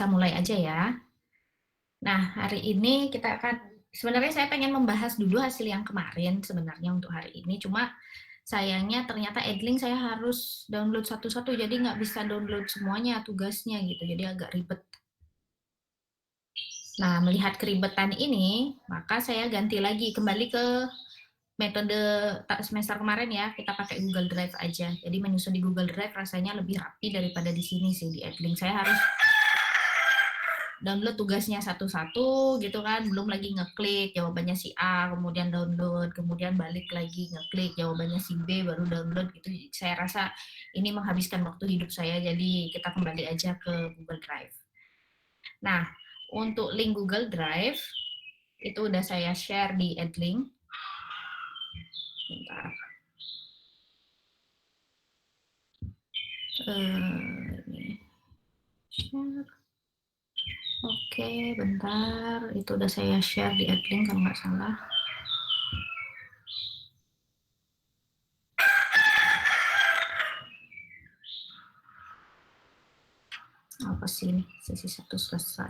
bisa mulai aja ya. Nah, hari ini kita sebenarnya saya pengen membahas dulu hasil yang kemarin sebenarnya untuk hari ini, cuma sayangnya ternyata Edlink saya harus download satu-satu, jadi nggak bisa download semuanya tugasnya gitu, jadi agak ribet. Nah, melihat keribetan ini, maka saya ganti lagi, kembali ke metode semester kemarin ya, kita pakai Google Drive aja. Jadi menyusun di Google Drive rasanya lebih rapi daripada di sini sih, di Edlink. Saya harus download tugasnya satu-satu gitu kan, belum lagi ngeklik jawabannya si A, kemudian download, kemudian balik lagi ngeklik jawabannya si B, baru download gitu. Saya rasa ini menghabiskan waktu hidup saya, jadi kita kembali aja ke Google Drive. Nah, untuk link Google Drive, itu udah saya share di Edlink. Bentar. Ini. Share. Oke, bentar. Itu udah saya share di Edlink kalau nggak salah. Apa sih ini? Sesi 1 selesai.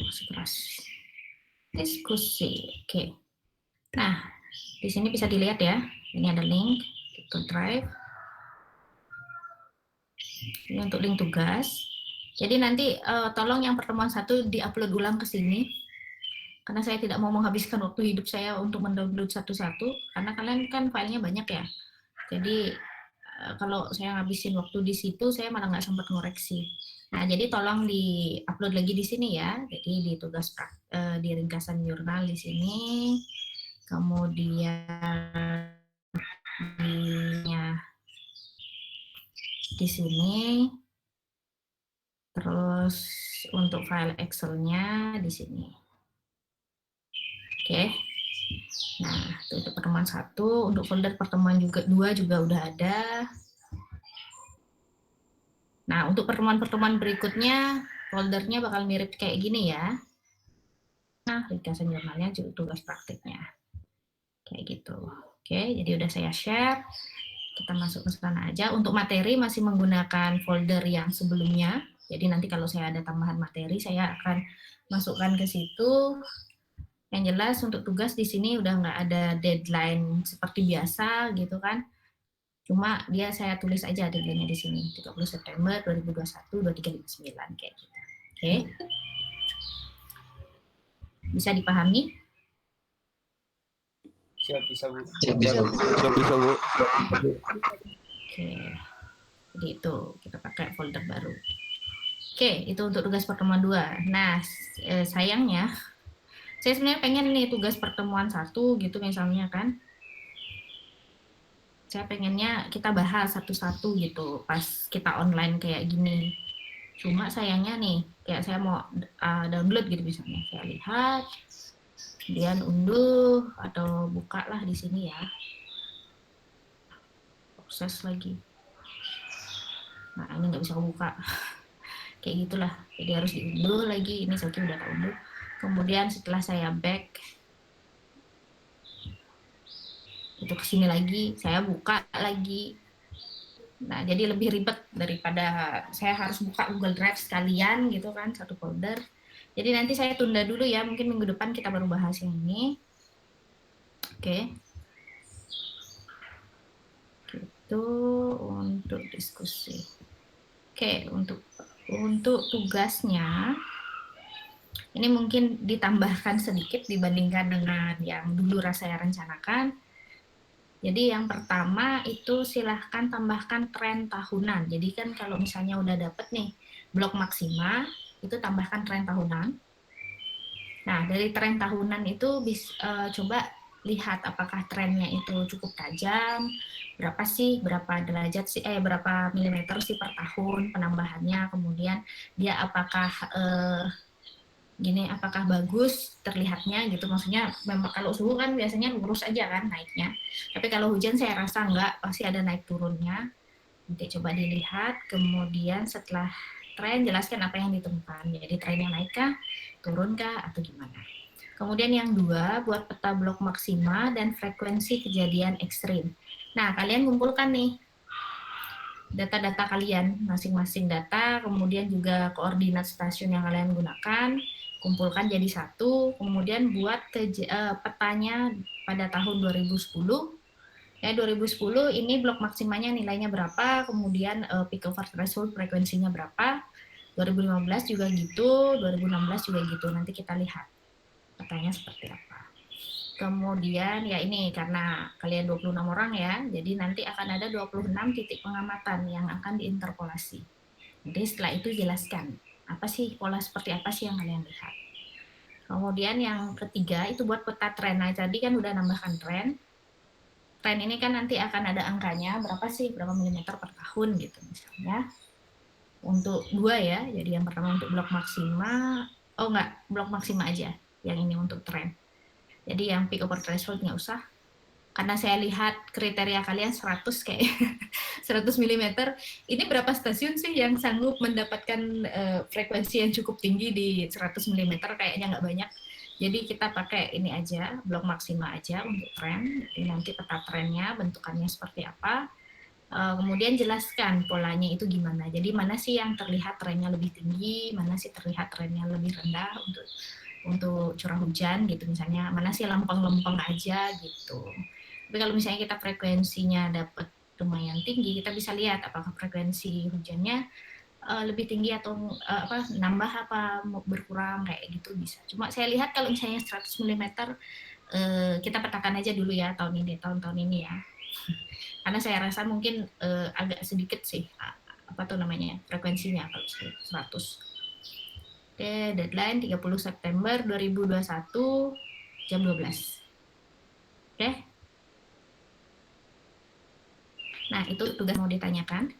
Masih keras. Diskusi. Oke. Nah, di sini bisa dilihat ya. Ini ada link Google Drive. Ini untuk link tugas. Jadi nanti tolong yang pertemuan 1 diupload ulang ke sini. Karena saya tidak mau menghabiskan waktu hidup saya untuk mendownload satu-satu. Karena kalian kan filenya banyak ya. Jadi kalau saya ngabisin waktu di situ, saya malah nggak sempat ngoreksi. Nah, jadi tolong di-upload lagi di sini ya. Jadi di tugas di ringkasan jurnal di sini, kemudian di sini, terus untuk file Excel-nya di sini. Oke. Nah, itu untuk pertemuan 1, untuk folder pertemuan 2 juga udah ada. Nah, untuk pertemuan-pertemuan berikutnya, foldernya bakal mirip kayak gini ya. Nah, ringkasan jurnalnya juga tugas praktiknya. Kayak gitu. Oke, jadi udah saya share. Kita masuk ke sana aja. Untuk materi masih menggunakan folder yang sebelumnya. Jadi nanti kalau saya ada tambahan materi, saya akan masukkan ke situ. Yang jelas untuk tugas di sini udah nggak ada deadline seperti biasa gitu kan. Cuma dia saya tulis aja deadline-nya di sini, 30 September 2021, 2359 kayak gitu. Oke. Bisa dipahami? Siap, bisa Bu. Bisa Bu. Oke. Jadi itu kita pakai folder baru. Oke, itu untuk tugas pertemuan 2. Nah, sayangnya saya sebenarnya pengen nih tugas pertemuan 1 gitu misalnya kan. Saya pengennya kita bahas satu-satu gitu pas kita online kayak gini. Cuma sayangnya nih, kayak saya mau download gitu misalnya. Saya lihat, kemudian unduh atau buka lah di sini ya. Proses lagi. Nah, ini nggak bisa buka. Kayak gitulah. Jadi harus diunduh lagi. Ini saya udah tak unduh. Kemudian setelah saya back, itu kesini lagi, saya buka lagi. Nah, jadi lebih ribet daripada saya harus buka Google Drive sekalian gitu kan, satu folder. Jadi nanti saya tunda dulu ya, mungkin minggu depan kita baru bahas yang ini. Oke. Gitu untuk diskusi. Oke, untuk tugasnya ini mungkin ditambahkan sedikit dibandingkan dengan yang dulu saya rencanakan. Jadi yang pertama itu silahkan tambahkan tren tahunan. Jadi kan kalau misalnya udah dapet nih blok maksima, itu tambahkan tren tahunan. Nah, dari tren tahunan itu coba lihat apakah trennya itu cukup tajam, berapa derajat sih, berapa milimeter sih per tahun penambahannya, kemudian dia apakah apakah bagus terlihatnya gitu, maksudnya memang kalau suhu kan biasanya lurus aja kan naiknya, tapi kalau hujan saya rasa enggak, pasti ada naik turunnya. Nanti coba dilihat, kemudian setelah tren jelaskan apa yang ditemukan, jadi trennya naik kah, turun kah, atau gimana. Kemudian yang 2, buat peta blok maksima dan frekuensi kejadian ekstrim. Nah, kalian kumpulkan nih data-data kalian, masing-masing data, kemudian juga koordinat stasiun yang kalian gunakan, kumpulkan jadi satu, kemudian buat petanya pada tahun 2010. Ya, 2010 ini blok maksimanya nilainya berapa, kemudian peak over threshold frekuensinya berapa, 2015 juga gitu, 2016 juga gitu, nanti kita lihat petanya seperti apa. Kemudian ya ini karena kalian 26 orang ya, jadi nanti akan ada 26 titik pengamatan yang akan diinterpolasi. Jadi setelah itu jelaskan, apa sih pola seperti apa sih yang kalian lihat. Kemudian yang ketiga itu buat peta tren. Nah, tadi kan udah nambahkan tren. Tren ini kan nanti akan ada angkanya, berapa sih, berapa milimeter per tahun gitu misalnya. Untuk dua ya, jadi yang pertama untuk blok maksima, oh enggak, blok maksima aja, yang ini untuk tren. Jadi yang peak over threshold nggak usah, karena saya lihat kriteria kalian 100 kayak 100 mm. Ini berapa stasiun sih yang sanggup mendapatkan frekuensi yang cukup tinggi di 100 mm? Kayaknya nggak banyak. Jadi kita pakai ini aja, blok maksima aja untuk tren. Jadi nanti peta trennya bentukannya seperti apa. Kemudian jelaskan polanya itu gimana. Jadi mana sih yang terlihat trennya lebih tinggi, mana sih terlihat trennya lebih rendah untuk curah hujan gitu misalnya, mana sih lempeng-lempeng aja gitu. Tapi kalau misalnya kita frekuensinya dapat lumayan tinggi, kita bisa lihat apakah frekuensi hujannya lebih tinggi atau nambah apa berkurang kayak gitu bisa. Cuma saya lihat kalau misalnya 100 mm kita petakan aja dulu ya tahun-tahun ini ya. Karena saya rasa mungkin agak sedikit sih apa tuh namanya frekuensinya kalau 100. Oke, deadline 30 September 2021 jam 12. Oke. Nah, itu tugas mau ditanyakan.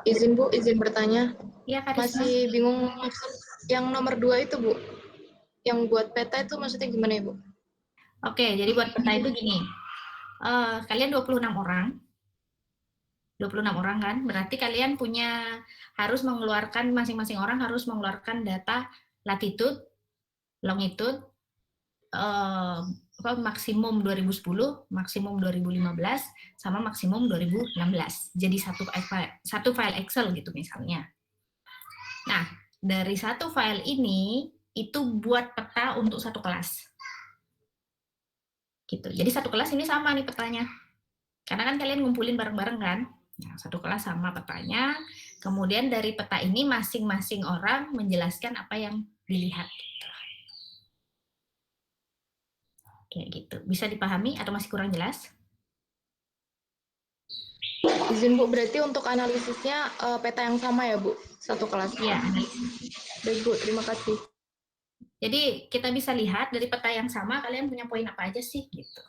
Izin Bu, izin bertanya. Iya, Kak Risma. Masih bingung maksud yang nomor 2 itu Bu. Yang buat peta itu maksudnya gimana ya Bu? Oke, jadi buat peta itu gini. Kalian 26 orang. 26 orang kan, berarti kalian harus mengeluarkan, masing-masing orang harus mengeluarkan data latitude, longitude, maksimum 2010, maksimum 2015, sama maksimum 2016. Jadi satu file Excel gitu misalnya. Nah, dari satu file ini itu buat peta untuk satu kelas. Gitu. Jadi satu kelas ini sama nih petanya. Karena kan kalian ngumpulin bareng-bareng kan. Nah, satu kelas sama petanya. Kemudian dari peta ini masing-masing orang menjelaskan apa yang dilihat. Kayak gitu. Bisa dipahami atau masih kurang jelas? Izin Bu, berarti untuk analisisnya peta yang sama ya Bu? Satu kelas. Iya. Baik Bu, terima kasih. Jadi kita bisa lihat dari peta yang sama kalian punya poin apa aja sih gitu.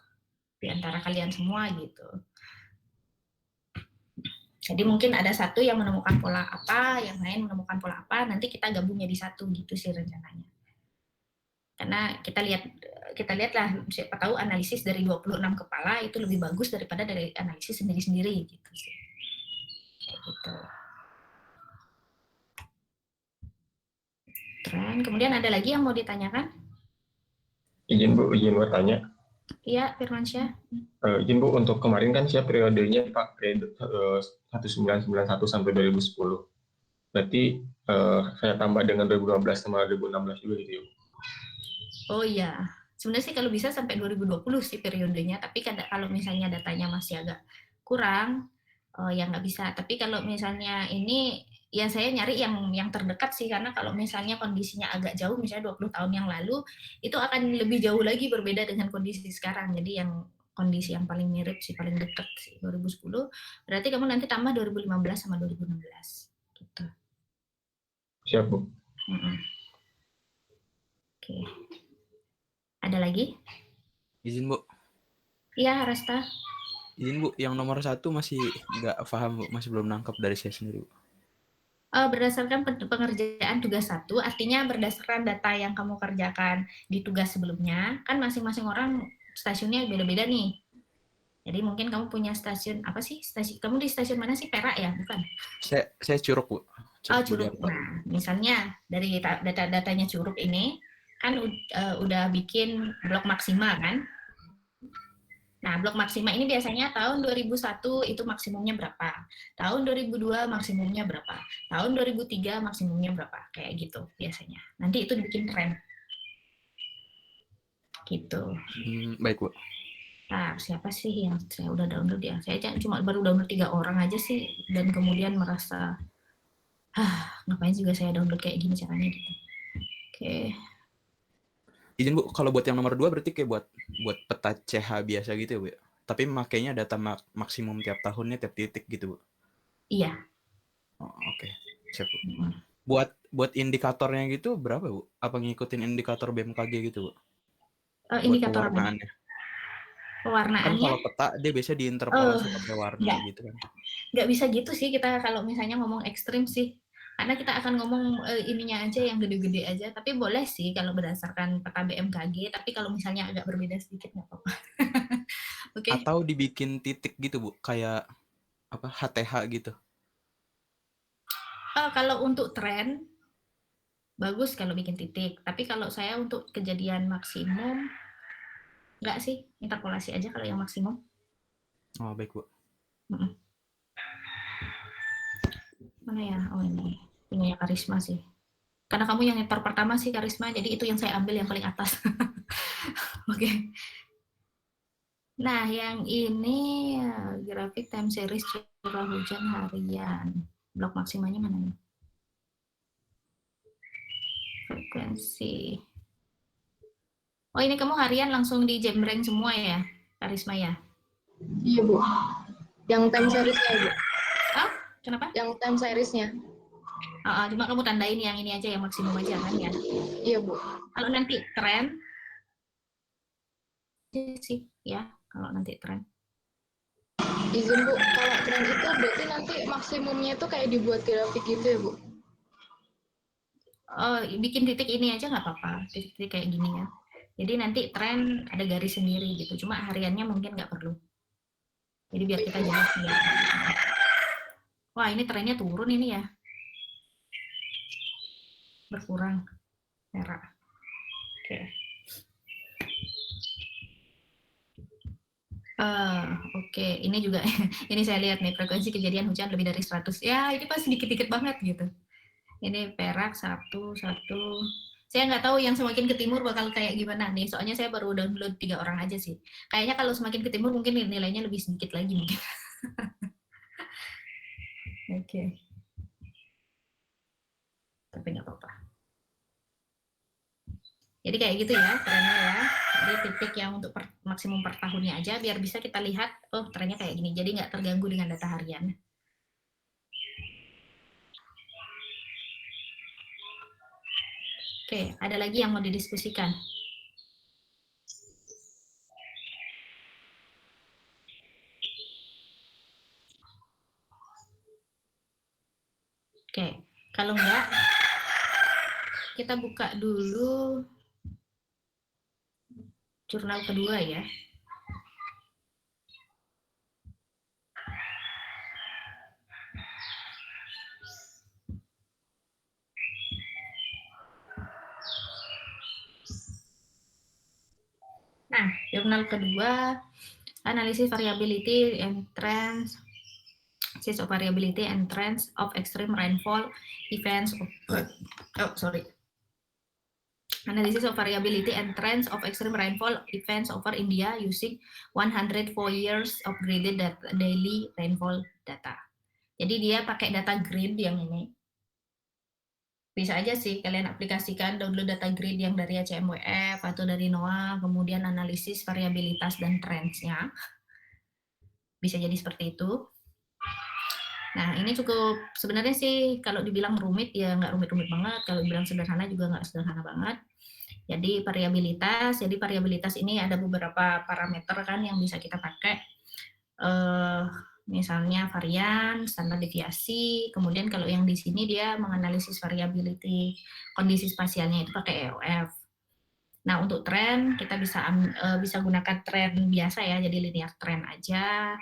Di antara kalian semua gitu. Jadi mungkin ada satu yang menemukan pola apa, yang lain menemukan pola apa, nanti kita gabung jadi satu gitu sih rencananya. Karena kita lihatlah siapa tahu analisis dari 26 kepala itu lebih bagus daripada dari analisis sendiri-sendiri gitu sih. Kayak gitu. Keren. Kemudian ada lagi yang mau ditanyakan? Izin Bu, izin bertanya. Iya, Firmansyah. Izin Bu, untuk kemarin kan saya periodenya pakai 1991 sampai 2010. Berarti saya tambah dengan 2015 sama 2016 juga gitu ya? Oh iya, sebenarnya sih kalau bisa sampai 2020 sih periodenya, tapi kalau misalnya datanya masih agak kurang, ya nggak bisa. Tapi kalau misalnya ini, ya saya nyari yang terdekat sih, karena kalau misalnya kondisinya agak jauh, misalnya 20 tahun yang lalu, itu akan lebih jauh lagi berbeda dengan kondisi sekarang. Jadi yang kondisi yang paling mirip sih, paling dekat sih 2010, berarti kamu nanti tambah 2015 sama 2016. Gitu. Siap Bu. Oke. Ada lagi? Izin Bu. Iya, Rasta. Izin Bu, yang nomor 1 masih nggak paham Bu, masih belum nangkep dari saya sendiri Bu. Berdasarkan pengerjaan tugas 1, artinya berdasarkan data yang kamu kerjakan di tugas sebelumnya, kan masing-masing orang stasiunnya beda-beda nih. Jadi mungkin kamu punya stasiun, apa sih? Kamu di stasiun mana sih? Perak ya? Bukan? Saya Curug Bu. Curug. Nah, misalnya dari datanya Curug ini, kan udah bikin blok maksima kan. Nah, blok maksima ini biasanya tahun 2001 itu maksimumnya berapa, tahun 2002 maksimumnya berapa, tahun 2003 maksimumnya berapa, kayak gitu biasanya. Nanti itu dibikin tren. Gitu. Baik, Bu. Nah, siapa sih yang saya udah download ya? Saya cuma baru download 3 orang aja sih, dan kemudian merasa, ngapain juga saya download kayak gini caranya gitu. Oke. Izin Bu, kalau buat yang nomor 2 berarti kayak buat peta CH biasa gitu ya, Bu? Tapi makainya data maksimum tiap tahunnya tiap titik gitu, Bu? Iya. Oh, oke. Siap, Bu. Buat indikatornya gitu berapa, Bu? Apa ngikutin indikator BMKG gitu, Bu? Indikator apa? Pewarnaannya. Pewarnaannya? Kan kalau peta dia biasa diinterpolasi pakai warna gitu kan. Nggak bisa gitu sih kita kalau misalnya ngomong ekstrim sih. Karena kita akan ngomong ininya aja yang gede-gede aja, tapi boleh sih kalau berdasarkan peta BMKG, tapi kalau misalnya agak berbeda sedikit nggak apa-apa. Oke. Atau dibikin titik gitu, Bu, kayak apa HTH gitu. Kalau untuk tren bagus kalau bikin titik, tapi kalau saya untuk kejadian maksimum nggak sih, interpolasi aja kalau yang maksimum. Oh, baik, Bu. Mana ya? Oh, ini punya Karisma sih. Karena kamu yang nyetor pertama sih Karisma, jadi itu yang saya ambil yang paling atas. Oke. Nah, yang ini grafik time series curah hujan harian. Blok maksimanya mana nih? Frekuensi. Oh, ini kamu harian langsung di jembreng semua ya, Karisma ya? Iya, Bu. Yang time series-nya, Bu. Kenapa? Yang time series-nya. Cuma kamu tandain yang ini aja, yang maksimum aja kan ya? Iya, Bu. Kalau nanti tren, sih ya, kalau nanti tren. Izin, Bu, kalau tren itu berarti nanti maksimumnya itu kayak dibuat grafik gitu ya, Bu? Bikin titik ini aja nggak apa-apa, titik-titik kayak gini ya. Jadi nanti tren ada garis sendiri gitu, cuma hariannya mungkin nggak perlu. Jadi biar kita jelas ya. Wah, ini trennya turun ini ya. Berkurang merah. Oke. Oke, ini juga ini saya lihat nih frekuensi kejadian hujan lebih dari 100. Ya, ini pasti dikit-dikit banget gitu. Ini Perak 1. Saya nggak tahu yang semakin ke timur bakal kayak gimana nih. Soalnya saya baru download 3 orang aja sih. Kayaknya kalau semakin ke timur mungkin nilainya lebih sedikit lagi mungkin. Oke. Tapi nggak apa-apa. Jadi kayak gitu ya trennya ya. Jadi titik yang untuk maksimum per tahunnya aja biar bisa kita lihat, oh trennya kayak gini. Jadi nggak terganggu dengan data harian. Oke, ada lagi yang mau didiskusikan? Oke, kalau enggak, kita buka dulu jurnal kedua ya. Nah, jurnal kedua, analisis variability and trends, of variability and trends of extreme rainfall events analysis of variability and trends of extreme rainfall events over India using 104 years of graded daily rainfall data. Jadi dia pakai data grid yang ini. Bisa aja sih kalian aplikasikan download data grid yang dari HMWF atau dari NOAA, kemudian analisis variabilitas dan trendsnya. Bisa jadi seperti itu. Nah, ini cukup sebenarnya sih kalau dibilang rumit ya nggak rumit-rumit banget, kalau dibilang sederhana juga nggak sederhana banget. Jadi variabilitas ini ada beberapa parameter kan yang bisa kita pakai. Misalnya varian, standar deviasi, kemudian kalau yang di sini dia menganalisis variability kondisi spasialnya itu pakai EOF. Nah, untuk tren kita bisa gunakan tren biasa ya, jadi linear trend aja.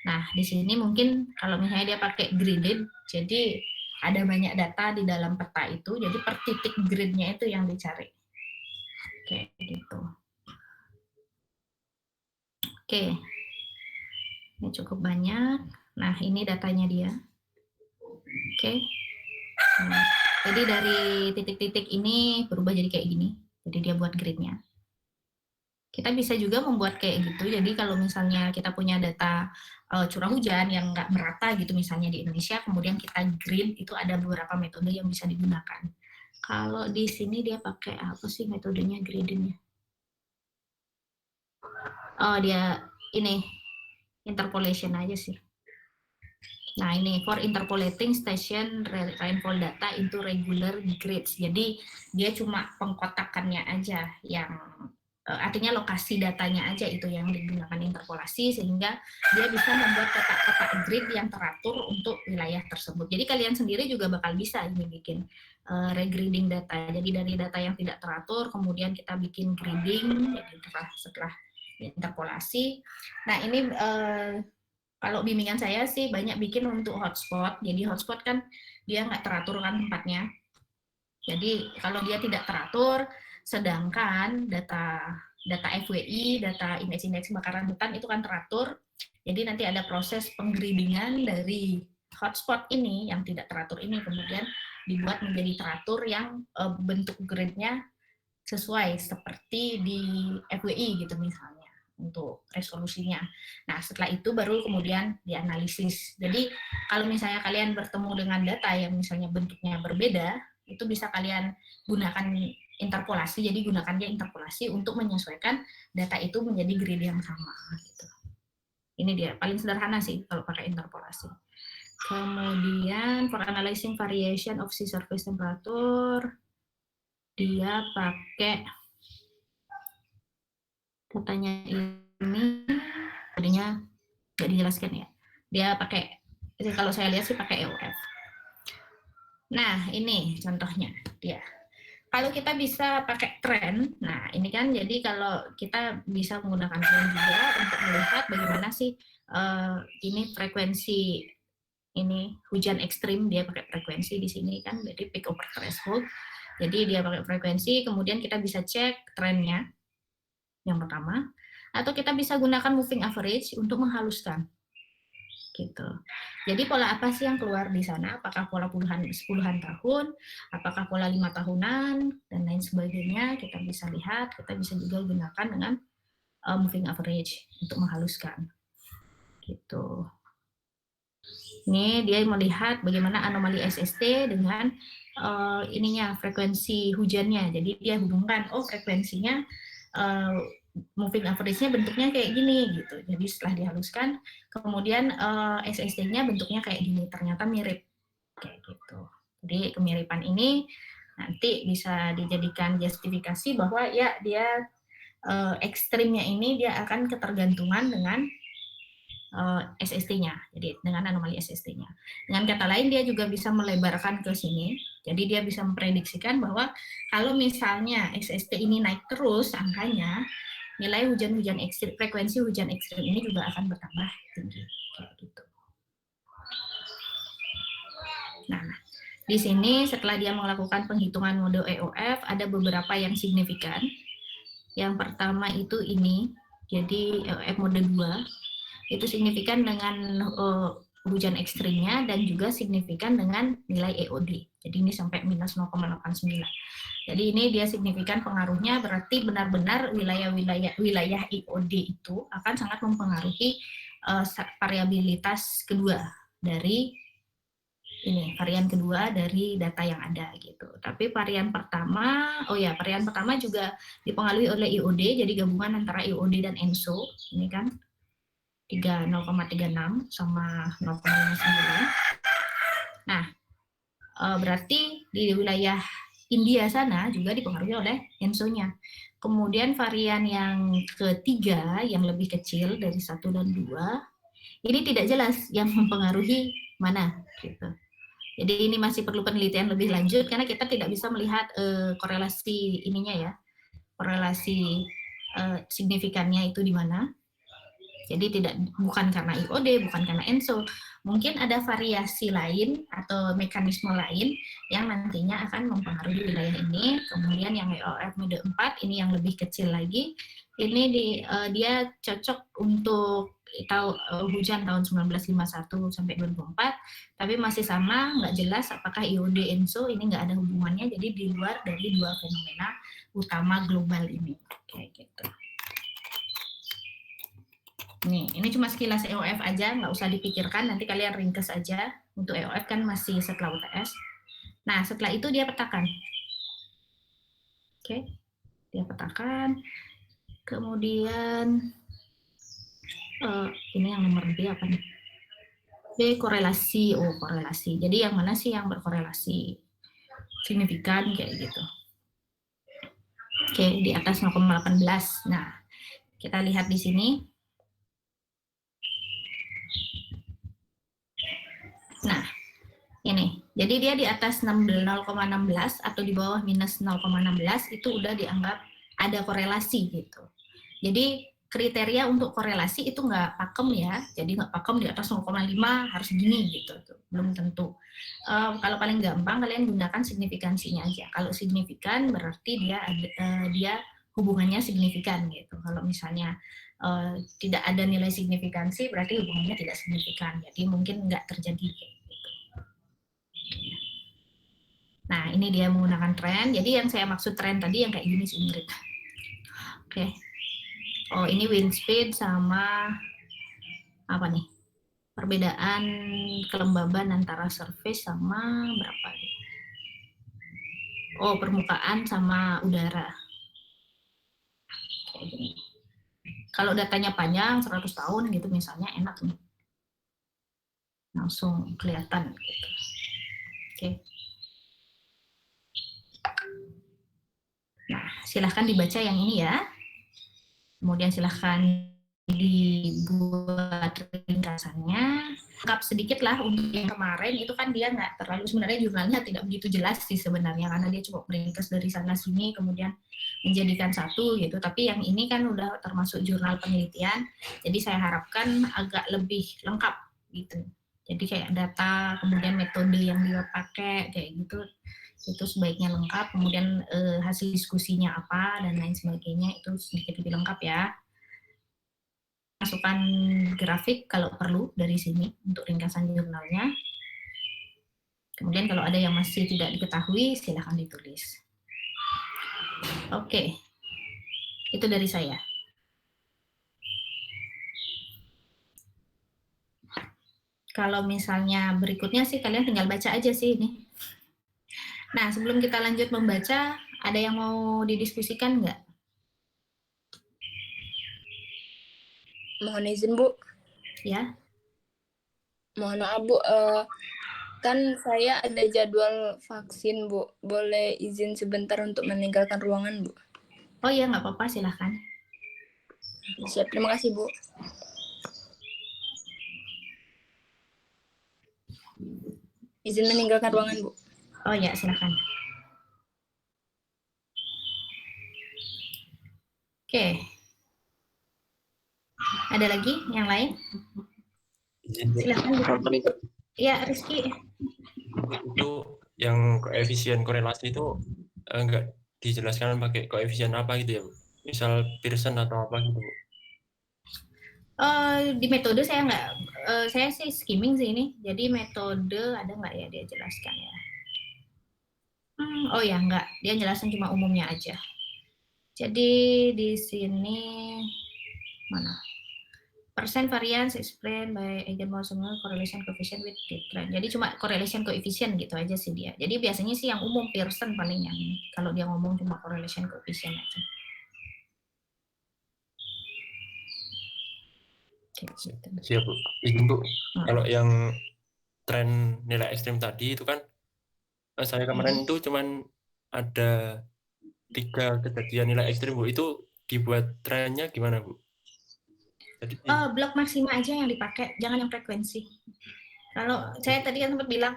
Nah, di sini mungkin kalau misalnya dia pakai gridded, jadi ada banyak data di dalam peta itu, jadi per titik gridnya itu yang dicari. Kayak gitu. Oke, ini cukup banyak. Nah, ini datanya dia. Oke. Nah, jadi dari titik-titik ini berubah jadi kayak gini. Jadi dia buat grid-nya. Kita bisa juga membuat kayak gitu. Jadi kalau misalnya kita punya data curah hujan yang nggak merata gitu misalnya di Indonesia, kemudian kita grid, itu ada beberapa metode yang bisa digunakan. Kalau di sini dia pakai apa sih metodenya gradingnya? Oh, dia ini interpolation aja sih. Nah, ini for interpolating station rainfall data into regular grids. Jadi dia cuma pengkotakannya aja yang artinya lokasi datanya aja itu yang digunakan interpolasi, sehingga dia bisa membuat kotak-kotak grid yang teratur untuk wilayah tersebut. Jadi kalian sendiri juga bakal bisa ini bikin regrading data. Jadi dari data yang tidak teratur kemudian kita bikin grading setelah interpolasi. Nah, ini kalau bimbingan saya sih banyak bikin untuk hotspot. Jadi hotspot kan dia nggak teratur kan tempatnya. Jadi kalau dia tidak teratur, sedangkan data FWI, data indeks-indeks kebakaran hutan itu kan teratur. Jadi nanti ada proses penggradingan dari hotspot ini yang tidak teratur ini kemudian dibuat menjadi teratur yang bentuk gridnya sesuai seperti di FWI gitu misalnya untuk resolusinya. Nah, setelah itu baru kemudian dianalisis. Jadi kalau misalnya kalian bertemu dengan data yang misalnya bentuknya berbeda, itu bisa kalian gunakan interpolasi. Jadi gunakan dia interpolasi untuk menyesuaikan data itu menjadi grid yang sama. Gitu. Ini dia paling sederhana sih kalau pakai interpolasi. Kemudian for analyzing variation of sea surface temperature, dia pakai datanya ini, tadinya nggak dijelaskan ya. Dia pakai, kalau saya lihat sih pakai EOF. Nah, ini contohnya dia. Kalau kita bisa pakai trend, nah ini kan jadi kalau kita bisa menggunakan trend juga untuk melihat bagaimana sih ini frekuensi ini hujan ekstrim, dia pakai frekuensi di sini kan, jadi peak over threshold. Jadi dia pakai frekuensi, kemudian kita bisa cek trennya yang pertama, atau kita bisa gunakan moving average untuk menghaluskan. Gitu. Jadi pola apa sih yang keluar di sana? Apakah pola puluhan tahun, apakah pola 5 tahunan, dan lain sebagainya. Kita bisa lihat, kita bisa juga gunakan dengan moving average untuk menghaluskan. Gitu. Ini dia melihat bagaimana anomali SST dengan ininya frekuensi hujannya. Jadi dia hubungkan, oh frekuensinya moving average-nya bentuknya kayak gini gitu. Jadi setelah dihaluskan, kemudian SST-nya bentuknya kayak gini. Ternyata mirip kayak gitu. Jadi kemiripan ini nanti bisa dijadikan justifikasi bahwa ya dia ekstrimnya ini dia akan ketergantungan dengan SST-nya, jadi dengan anomali SST-nya. Dengan kata lain, dia juga bisa melebarkan ke sini, jadi dia bisa memprediksikan bahwa kalau misalnya SST ini naik terus angkanya, nilai hujan-hujan ekstrim, frekuensi hujan ekstrim ini juga akan bertambah tinggi, kayak gitu. Nah, di sini setelah dia melakukan penghitungan mode EOF, ada beberapa yang signifikan. Yang pertama itu ini, jadi EOF mode 2, itu signifikan dengan hujan ekstrimnya dan juga signifikan dengan nilai EOD. Jadi ini sampai minus 0,89. Jadi ini dia signifikan pengaruhnya, berarti benar-benar wilayah EOD itu akan sangat mempengaruhi variabilitas kedua dari ini, varian kedua dari data yang ada gitu. Tapi varian pertama, varian pertama juga dipengaruhi oleh EOD, jadi gabungan antara EOD dan ENSO, ini kan 0,36 sama 0,59. Nah, berarti di wilayah India sana juga dipengaruhi oleh ENSO-nya. Kemudian varian yang ketiga yang lebih kecil dari 1 dan 2, ini tidak jelas yang mempengaruhi mana gitu. Jadi ini masih perlu penelitian lebih lanjut karena kita tidak bisa melihat korelasi ininya ya, korelasi signifikannya itu di mana. Jadi bukan karena IOD, bukan karena ENSO, mungkin ada variasi lain atau mekanisme lain yang nantinya akan mempengaruhi wilayah ini. Kemudian yang EOF mode 4 ini yang lebih kecil lagi, ini dia cocok untuk hujan tahun 1951 sampai 2004, tapi masih sama, nggak jelas apakah IOD ENSO ini nggak ada hubungannya, jadi di luar dari dua fenomena utama global ini, kayak gitu. Nih, ini cuma sekilas EOF aja, nggak usah dipikirkan, nanti kalian ringkes aja. Untuk EOF kan masih setelah UTS. Nah, setelah itu dia petakan. Oke, dia petakan. Kemudian, ini yang nomor B apa nih? B, korelasi. Oh, korelasi. Jadi yang mana sih yang berkorelasi? Signifikan, kayak gitu. Oke, di atas 0,18. Nah, kita lihat di sini. Nah, ini. Jadi dia di atas 0,16 atau di bawah minus 0,16 itu udah dianggap ada korelasi gitu. Jadi kriteria untuk korelasi itu nggak pakem ya. Jadi nggak pakem di atas 0,5 harus gini gitu. Tuh. Belum tentu. Kalau paling gampang kalian gunakan signifikansinya aja. Kalau signifikan berarti dia hubungannya signifikan gitu. Kalau misalnya tidak ada nilai signifikansi berarti hubungannya tidak signifikan. Jadi mungkin nggak terjadi gitu. Nah, ini dia menggunakan tren. Jadi yang saya maksud tren tadi yang kayak gini sih, Ingrid. Oke. Oh, ini wind speed sama apa nih? Perbedaan kelembaban antara surface sama berapa nih? Oh, permukaan sama udara. Kayak gini. Kalau datanya panjang 100 tahun gitu misalnya enak nih. Langsung kelihatan gitu. Oke. Nah, silahkan dibaca yang ini ya. Kemudian silahkan dibuat ringkasannya. Lengkap sedikit lah untuk yang kemarin, itu kan dia nggak terlalu, sebenarnya jurnalnya tidak begitu jelas sih sebenarnya, karena dia cuma meringkas dari sana-sini, kemudian menjadikan satu gitu. Tapi yang ini kan udah termasuk jurnal penelitian, jadi saya harapkan agak lebih lengkap gitu. Jadi kayak data, kemudian metode yang dia pakai, kayak gitu, itu sebaiknya lengkap, kemudian hasil diskusinya apa dan lain sebagainya itu sedikit lebih lengkap ya. Masukkan grafik kalau perlu dari sini untuk ringkasan jurnalnya. Kemudian kalau ada yang masih tidak diketahui silahkan ditulis. Oke, itu dari saya. Kalau misalnya berikutnya sih kalian tinggal baca aja sih ini. Nah, sebelum kita lanjut membaca, ada yang mau didiskusikan nggak? Mohon izin, Bu. Ya. Mohon maaf, Bu. Kan saya ada jadwal vaksin, Bu. Boleh izin sebentar untuk meninggalkan ruangan, Bu? Oh iya, nggak apa-apa, silahkan. Siap, terima kasih, Bu. Izin meninggalkan ruangan, Bu. Oh ya, silahkan. Oke. Ada lagi yang lain? Silahkan. Ya, Rizky. Itu yang koefisien korelasi itu enggak dijelaskan pakai koefisien apa gitu ya, Bu? Misal Pearson atau apa gitu, Bu? Di metode saya nggak, saya sih skimming sih ini. Jadi metode ada nggak ya dia jelaskan ya? Oh ya nggak, dia jelasin cuma umumnya aja. Jadi di sini mana? Percent variance explained by eigenvalue correlation coefficient with trend. Jadi cuma correlation coefficient gitu aja sih dia. Jadi biasanya sih yang umum Pearson paling yang ini. Kalau dia ngomong cuma correlation coefficient aja. Siap, Bu. Izin, Bu. Kalau yang tren nilai ekstrim tadi itu kan saya kemarin itu cuman ada 3 kejadian nilai ekstrim, Bu. Itu dibuat trennya gimana, Bu? Jadi Blok maksima aja yang dipakai, jangan yang frekuensi. Kalau saya tadi kan sempat bilang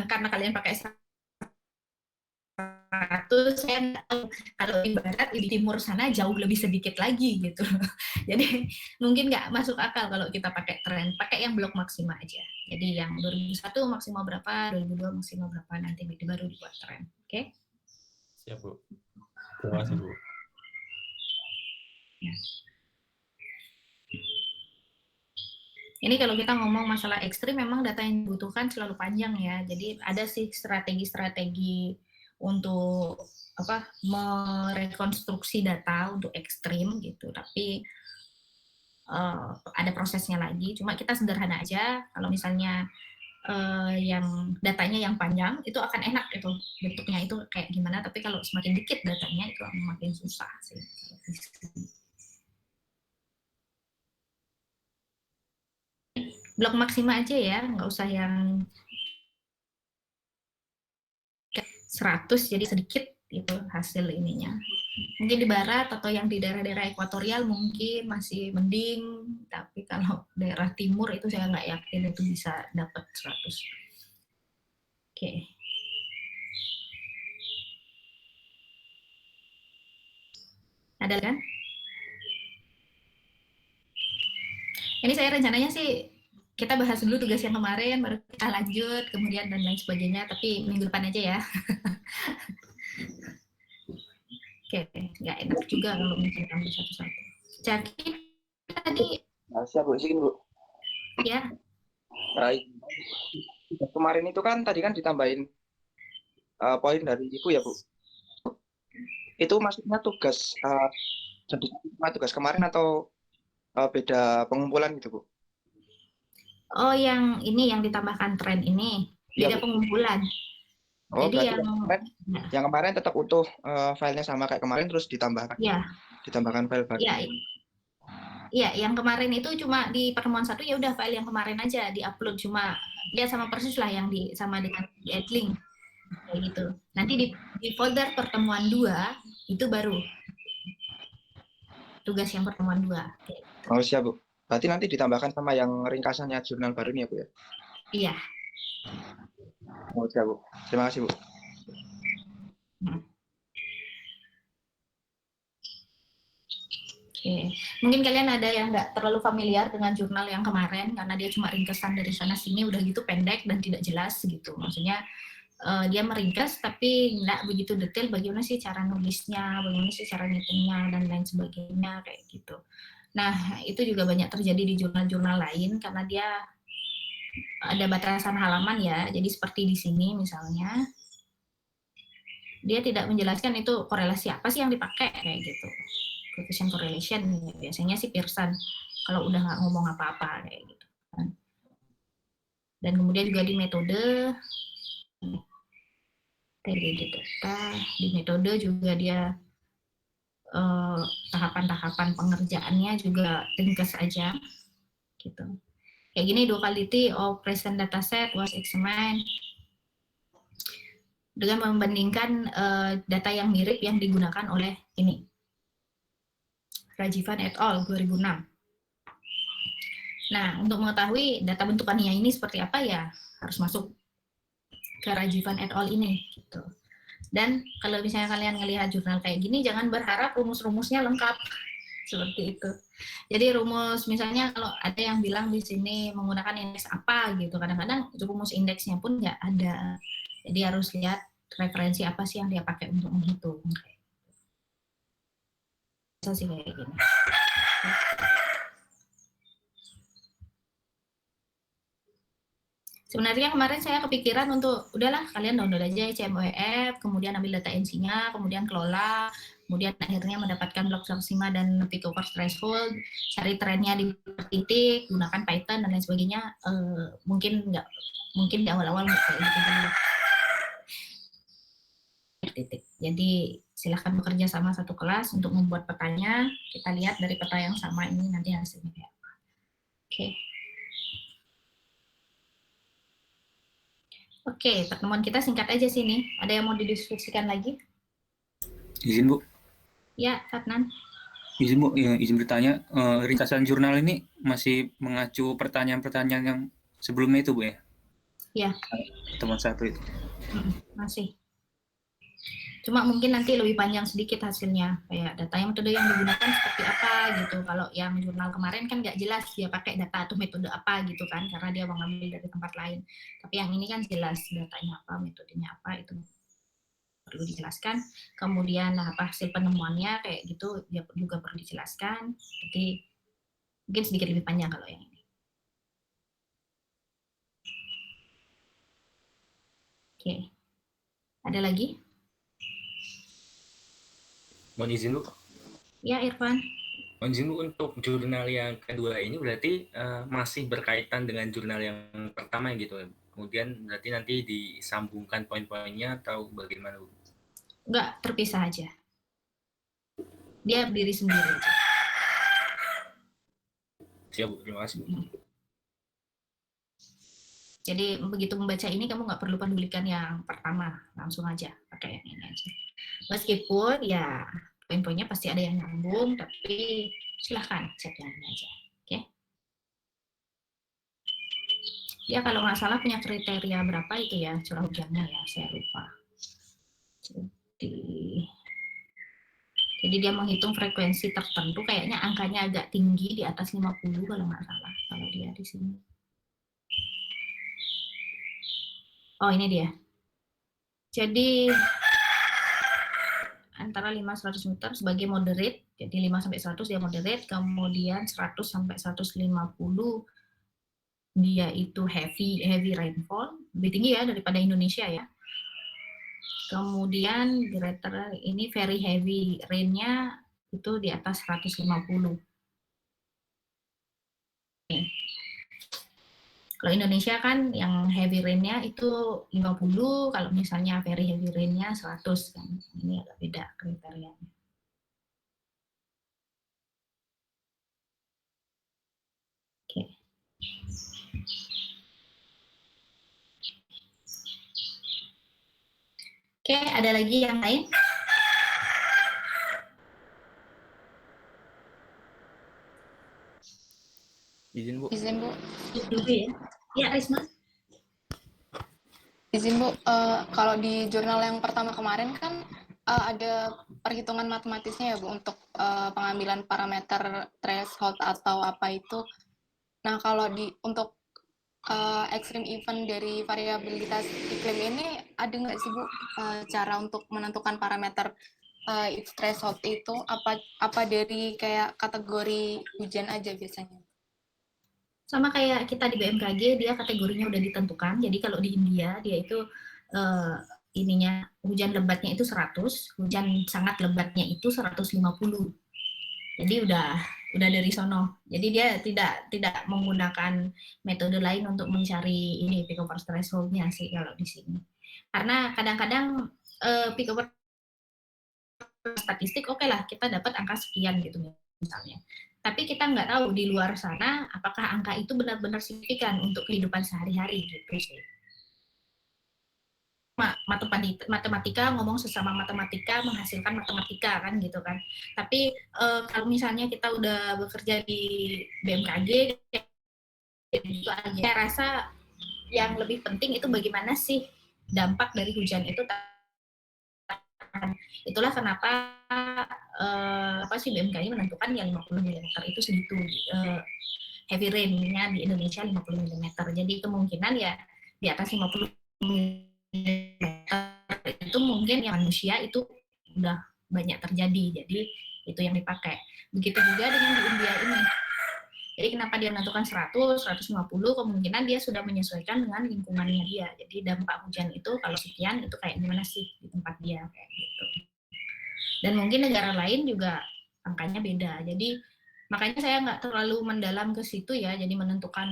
karena kalian pakai saya nggak tahu kalau di barat, di timur sana jauh lebih sedikit lagi gitu. Jadi mungkin nggak masuk akal kalau kita pakai tren, pakai yang blok maksima aja. Jadi yang 2001 maksimal berapa, 2002 maksimal berapa, nanti baru dibuat tren. Oke? Siap, Bu. Terima kasih, Bu. Ini kalau kita ngomong masalah ekstrim, memang data yang dibutuhkan selalu panjang ya. Jadi ada sih strategi-strategi untuk merekonstruksi data untuk ekstrim gitu. Tapi ada prosesnya lagi. Cuma kita sederhana aja. Kalau misalnya yang datanya yang panjang itu akan enak gitu bentuknya itu kayak gimana. Tapi kalau semakin dikit datanya itu akan makin susah sih. Blok maksima aja ya, nggak usah yang 100 jadi sedikit itu hasil ininya. Mungkin di barat atau yang di daerah-daerah ekuatorial mungkin masih mending, tapi kalau daerah timur itu saya nggak yakin itu bisa dapat 100. Oke. Ada kan? Ini saya rencananya sih kita bahas dulu tugas yang kemarin, baru kita lanjut, kemudian dan lain sebagainya, tapi minggu depan aja ya. Oke, nggak enak juga kalau misalnya ambil satu-satu. Jadi tadi... Siap, Bu. Izin, Bu. Ya. Baik. Kemarin itu kan tadi kan ditambahin poin dari Ibu ya, Bu. Itu maksudnya tugas tugas kemarin atau beda pengumpulan gitu, Bu? Oh, yang ini yang ditambahkan tren ini, beda ya, pengumpulan. Oh, jadi yang kemarin tetap utuh filenya sama kayak kemarin terus ditambahkan. Ya. Ditambahkan file baru. Iya, yang kemarin itu cuma di pertemuan 1 ya udah file yang kemarin aja diupload, cuma dia sama persis lah yang sama dengan di add link kayak gitu. Nanti di folder pertemuan 2 itu baru tugas yang pertemuan 2. Oh, siap, Bu. Berarti nanti ditambahkan sama yang ringkasannya jurnal baru ini ya, Bu ya? Iya. Oh, siap, Bu. Terima kasih, Bu. Oke. Mungkin kalian ada yang nggak terlalu familiar dengan jurnal yang kemarin karena dia cuma ringkesan dari sana sini, udah gitu pendek dan tidak jelas gitu. Maksudnya dia meringkas tapi nggak begitu detail bagaimana sih cara nulisnya, bagaimana sih cara ngitungnya dan lain sebagainya kayak gitu. Nah, itu juga banyak terjadi di jurnal-jurnal lain karena dia ada batasan halaman ya. Jadi seperti di sini misalnya, dia tidak menjelaskan itu korelasi apa sih yang dipakai kayak gitu. Coefficient correlation biasanya sih Pearson kalau udah nggak ngomong apa-apa kayak gitu kan. Dan kemudian juga di metode di metode juga dia tahapan-tahapan pengerjaannya juga ringkas aja gitu. Kayak gini, duality of present dataset was examined dengan membandingkan data yang mirip yang digunakan oleh ini Rajivan et al. 2006. Nah, untuk mengetahui data bentukannya ini seperti apa ya harus masuk ke Rajivan et al. Ini gitu. Dan kalau misalnya kalian ngelihat jurnal kayak gini, jangan berharap rumus-rumusnya lengkap seperti itu. Jadi rumus misalnya kalau ada yang bilang di sini menggunakan indeks apa gitu, kadang-kadang rumus indeksnya pun nggak ada. Jadi harus lihat referensi apa sih yang dia pakai untuk menghitung. Bisa sih kayak gini. Sebenarnya kemarin saya kepikiran untuk udahlah kalian download aja CMOEF, kemudian ambil data NC-nya, kemudian kelola, kemudian akhirnya mendapatkan blok maksima dan peak over threshold, cari trennya di titik, gunakan Python dan lain sebagainya. Mungkin di awal-awal nggak kayak gitu dulu. Titik. Jadi silahkan bekerja sama satu kelas untuk membuat petanya. Kita lihat dari peta yang sama ini nanti hasilnya kayak apa. Oke. Oke, pertemuan kita singkat aja sini. Ada yang mau didiskusikan lagi? Izin, Bu. Ya, Fatnan. Izin, Bu. Ya, izin bertanya. Ringkasan jurnal ini masih mengacu pertanyaan-pertanyaan yang sebelumnya itu, Bu ya? Ya. Pertemuan 1 itu. Masih. Cuma mungkin nanti lebih panjang sedikit hasilnya, kayak datanya metode yang digunakan seperti apa gitu. Kalau yang jurnal kemarin kan nggak jelas dia pakai data atau metode apa gitu kan, karena dia mengambil dari tempat lain. Tapi yang ini kan jelas datanya apa, metodenya apa, itu perlu dijelaskan. Kemudian apa hasil penemuannya kayak gitu dia juga perlu dijelaskan. Jadi mungkin sedikit lebih panjang kalau yang ini. Oke. Ada lagi? Mohon izin Bu. Ya, Irfan. Mohon izin Bu, untuk jurnal yang kedua ini berarti masih berkaitan dengan jurnal yang pertama gitu ya. Kemudian berarti nanti disambungkan poin-poinnya atau bagaimana Bu? Enggak, terpisah aja. Dia berdiri sendiri aja. Siap Bu, terima kasih Bu. Jadi begitu membaca ini kamu nggak perlu pedulikan yang pertama, langsung aja pakai yang ini aja. Meskipun ya poin-poinnya pasti ada yang nyambung, tapi silahkan cek yang ini aja. Oke? Ya kalau nggak salah punya kriteria berapa itu ya curah hujannya ya, saya lupa. Jadi dia menghitung frekuensi tertentu, kayaknya angkanya agak tinggi di atas 50 kalau nggak salah kalau dia di sini. Oh, ini dia. Jadi antara 5-100 meter sebagai moderate, jadi 5-100 dia moderate, kemudian 100-150 dia itu heavy rainfall, lebih tinggi ya daripada Indonesia ya. Kemudian greater ini very heavy rain-nya itu di atas 150. Nih. Kalau Indonesia kan yang heavy rain-nya itu 50, kalau misalnya very heavy rain-nya 100 kan. Ini agak beda kriterianya. Oke. Oke, ada lagi yang lain? Izin Bu. Izin Bu. Dulu ya. Ya, Risma. Izin Bu, kalau di jurnal yang pertama kemarin kan ada perhitungan matematisnya ya Bu untuk pengambilan parameter threshold atau apa itu. Nah kalau untuk extreme event dari variabilitas iklim ini ada nggak sih Bu cara untuk menentukan parameter threshold itu apa dari kayak kategori hujan aja biasanya? Sama kayak kita di BMKG, dia kategorinya udah ditentukan. Jadi kalau di India dia itu ininya hujan lebatnya itu 100, hujan sangat lebatnya itu 150. Jadi udah dari sono. Jadi dia tidak menggunakan metode lain untuk mencari ini peak over threshold-nya sih kalau di sini. Karena kadang-kadang peak over statistik oke lah kita dapat angka sekian gitu misalnya. Tapi kita nggak tahu di luar sana apakah angka itu benar-benar signifikan untuk kehidupan sehari-hari gitu sih. Matematika ngomong sesama matematika menghasilkan matematika kan gitu kan. Tapi kalau misalnya kita udah bekerja di BMKG gitu aja, saya rasa yang lebih penting itu bagaimana sih dampak dari hujan itu. Itulah kenapa BMKG menentukan yang 50 mm itu segitu heavy rain-nya di Indonesia 50 mm. Jadi kemungkinan ya di atas 50 mm itu mungkin yang manusia itu udah banyak terjadi. Jadi itu yang dipakai. Begitu juga dengan di India ini. Jadi kenapa dia menentukan 100, 150, kemungkinan dia sudah menyesuaikan dengan lingkungannya dia. Jadi dampak hujan itu kalau sekian itu kayak gimana sih di tempat dia kayak gitu. Dan mungkin negara lain juga angkanya beda. Jadi makanya saya nggak terlalu mendalam ke situ ya. Jadi menentukan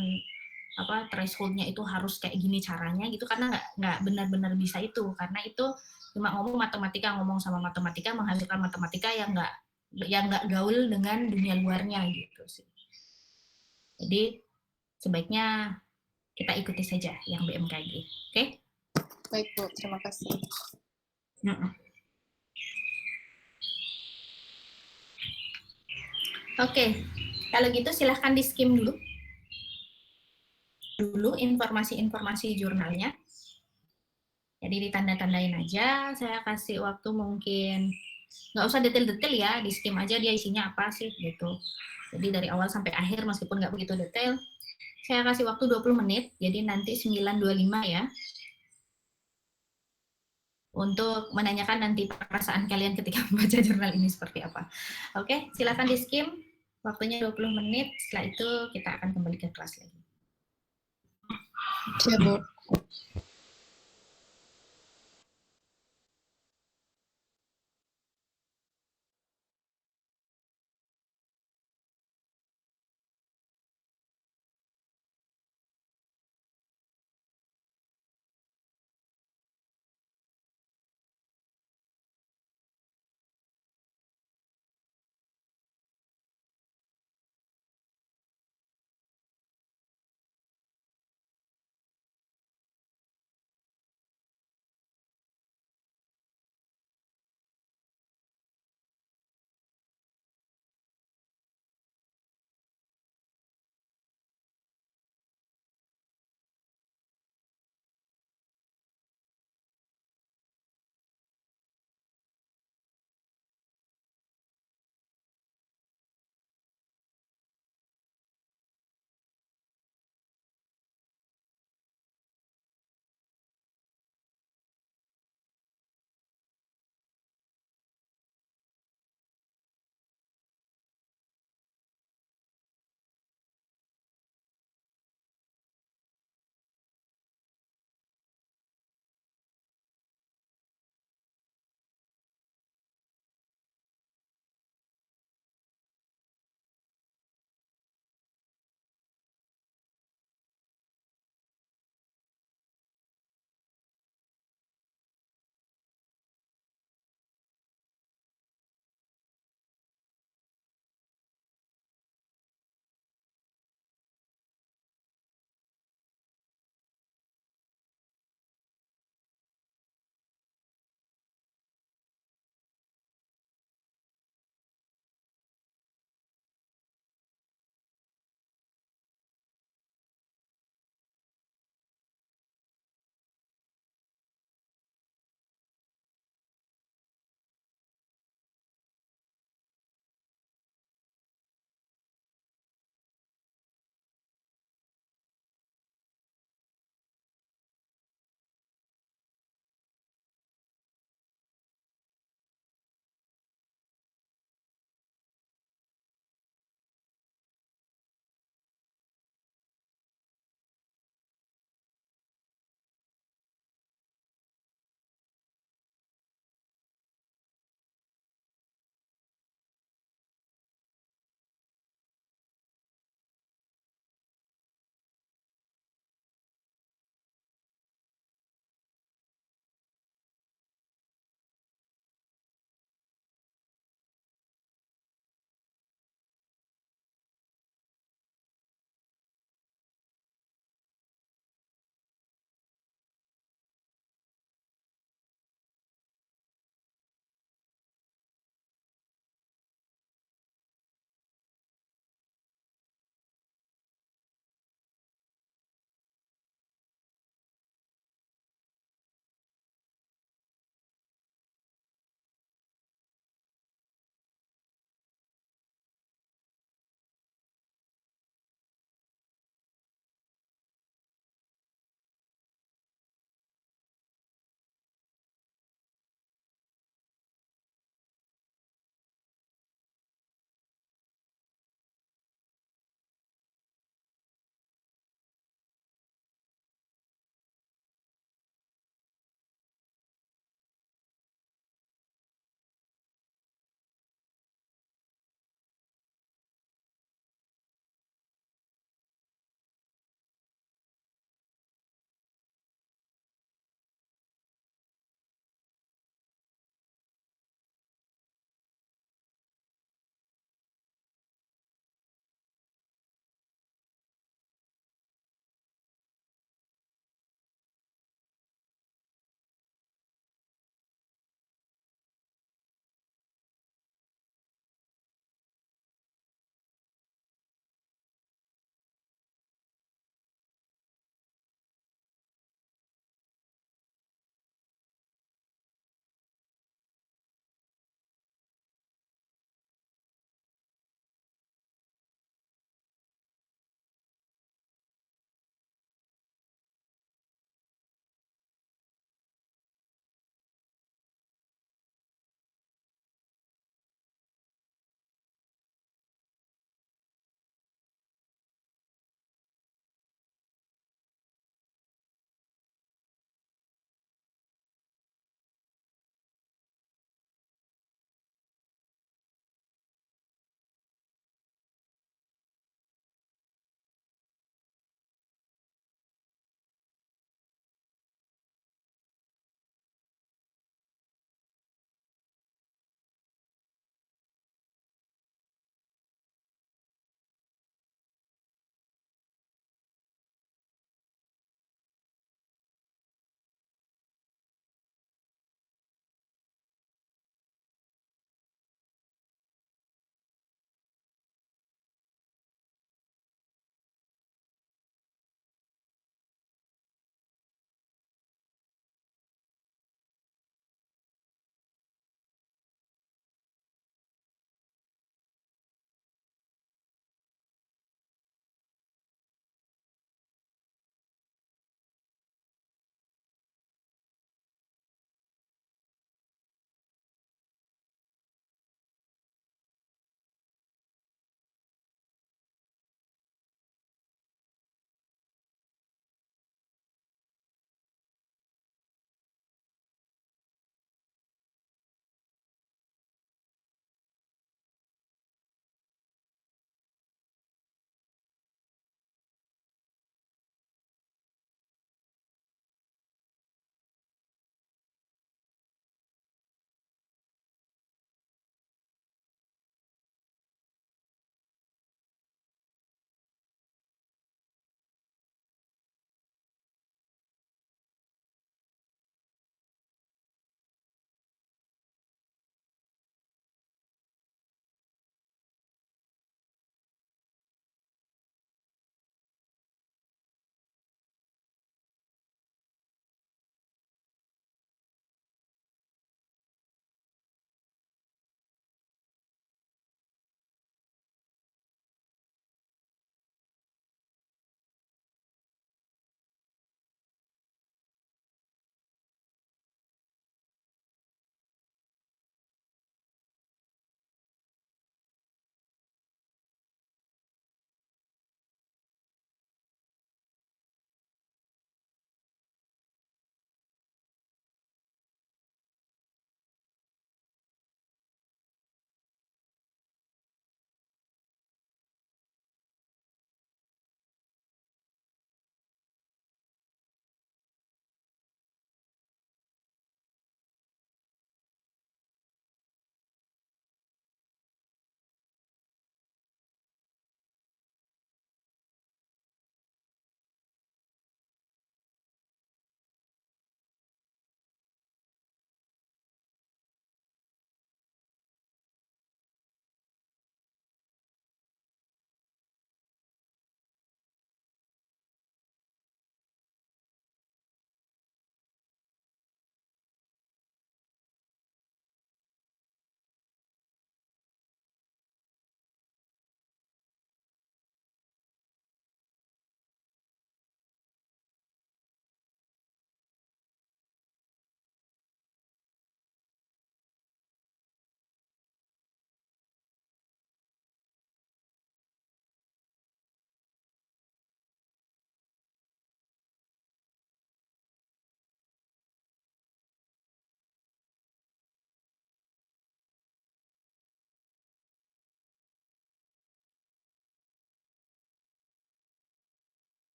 apa threshold-nya itu harus kayak gini caranya gitu, karena nggak benar-benar bisa itu. Karena itu cuma ngomong sama matematika menghasilkan matematika yang nggak gaul dengan dunia luarnya gitu sih. Jadi sebaiknya kita ikuti saja yang BMKG, oke? Baik Bu, terima kasih. Oke, kalau gitu silahkan di-skim dulu informasi-informasi jurnalnya. Jadi ditanda-tandain aja, saya kasih waktu mungkin, nggak usah detail-detail ya, di skim aja dia isinya apa sih gitu. Jadi dari awal sampai akhir meskipun nggak begitu detail, saya kasih waktu 20 menit, jadi nanti 9.25 ya, untuk menanyakan nanti perasaan kalian ketika membaca jurnal ini seperti apa. Oke, silakan di skim, waktunya 20 menit, setelah itu kita akan kembali ke kelas lagi. Siap, Bu.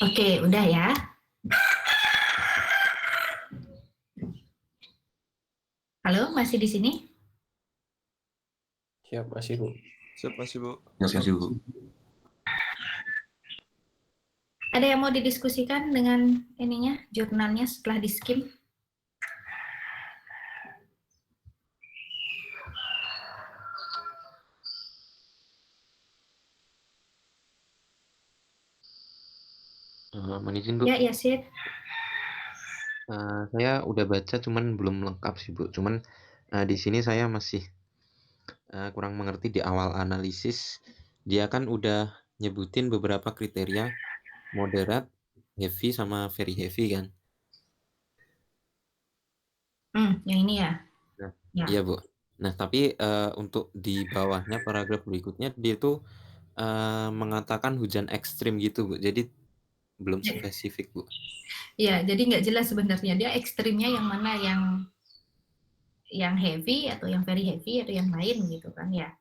Oke, udah ya. Halo, masih di sini? Siap, masih Bu. Siap masih Bu. Siap, Bu. Ada yang mau didiskusikan dengan ininya, jurnalnya setelah di-skim? Mohon izin Bu, Ya, Yasid. saya udah baca cuman belum lengkap sih Bu. Cuman di sini saya masih kurang mengerti di awal analisis. Dia kan udah nyebutin beberapa kriteria moderate, heavy, sama very heavy kan. Yang ini ya? Nah, Ya. iya Bu. Nah tapi untuk di bawahnya paragraf berikutnya dia tuh mengatakan hujan ekstrim gitu Bu. Jadi belum spesifik, Bu. Ya, jadi nggak jelas sebenarnya dia ekstrimnya yang mana, yang heavy atau yang very heavy atau yang lain gitu kan ya.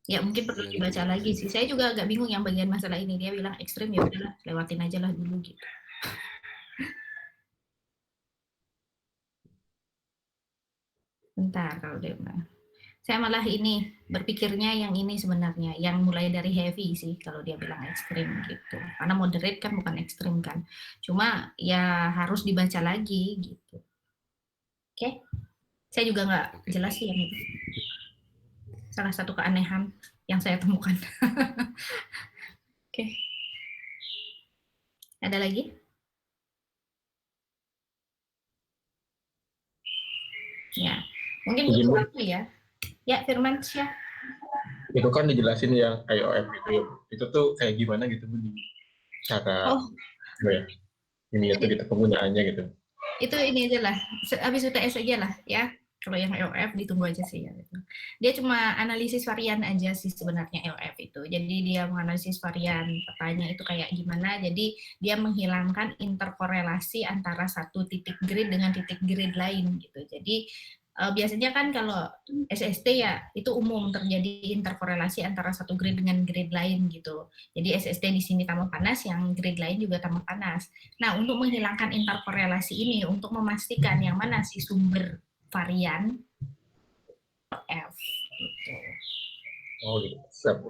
Ya mungkin perlu dibaca lagi sih. Saya juga agak bingung yang bagian masalah ini. Dia bilang ekstrim, ya udahlah lewatin aja lah dulu gitu. Bentar kalau dia bilang. Saya malah ini berpikirnya yang ini sebenarnya, yang mulai dari heavy sih kalau dia bilang ekstrim gitu. Karena moderate kan bukan ekstrim kan. Cuma ya harus dibaca lagi gitu. Oke? Saya juga nggak jelas sih yang itu. Salah satu keanehan yang saya temukan. Oke. Ada lagi? Ya, mungkin butuh waktu ya. Ya, Firman, ya. Itu kan dijelasin yang IOF itu ya, itu tuh kayak gimana gitu Bu, cara ini itu gitu penggunaannya gitu. Itu ini aja lah, habis UTS aja lah ya. Kalau yang EOF ditunggu aja sih ya. Gitu. Dia cuma analisis varian aja sih sebenarnya EOF itu. Jadi dia menganalisis varian petanya itu kayak gimana. Jadi dia menghilangkan interkorelasi antara satu titik grid dengan titik grid lain gitu. Jadi biasanya kan kalau SST ya itu umum terjadi interkorelasi antara satu grid dengan grid lain gitu. Jadi SST di sini tambah panas, yang grid lain juga tambah panas. Nah, untuk menghilangkan interkorelasi ini, untuk memastikan yang mana sih sumber varian F gitu. Oh gitu, siap.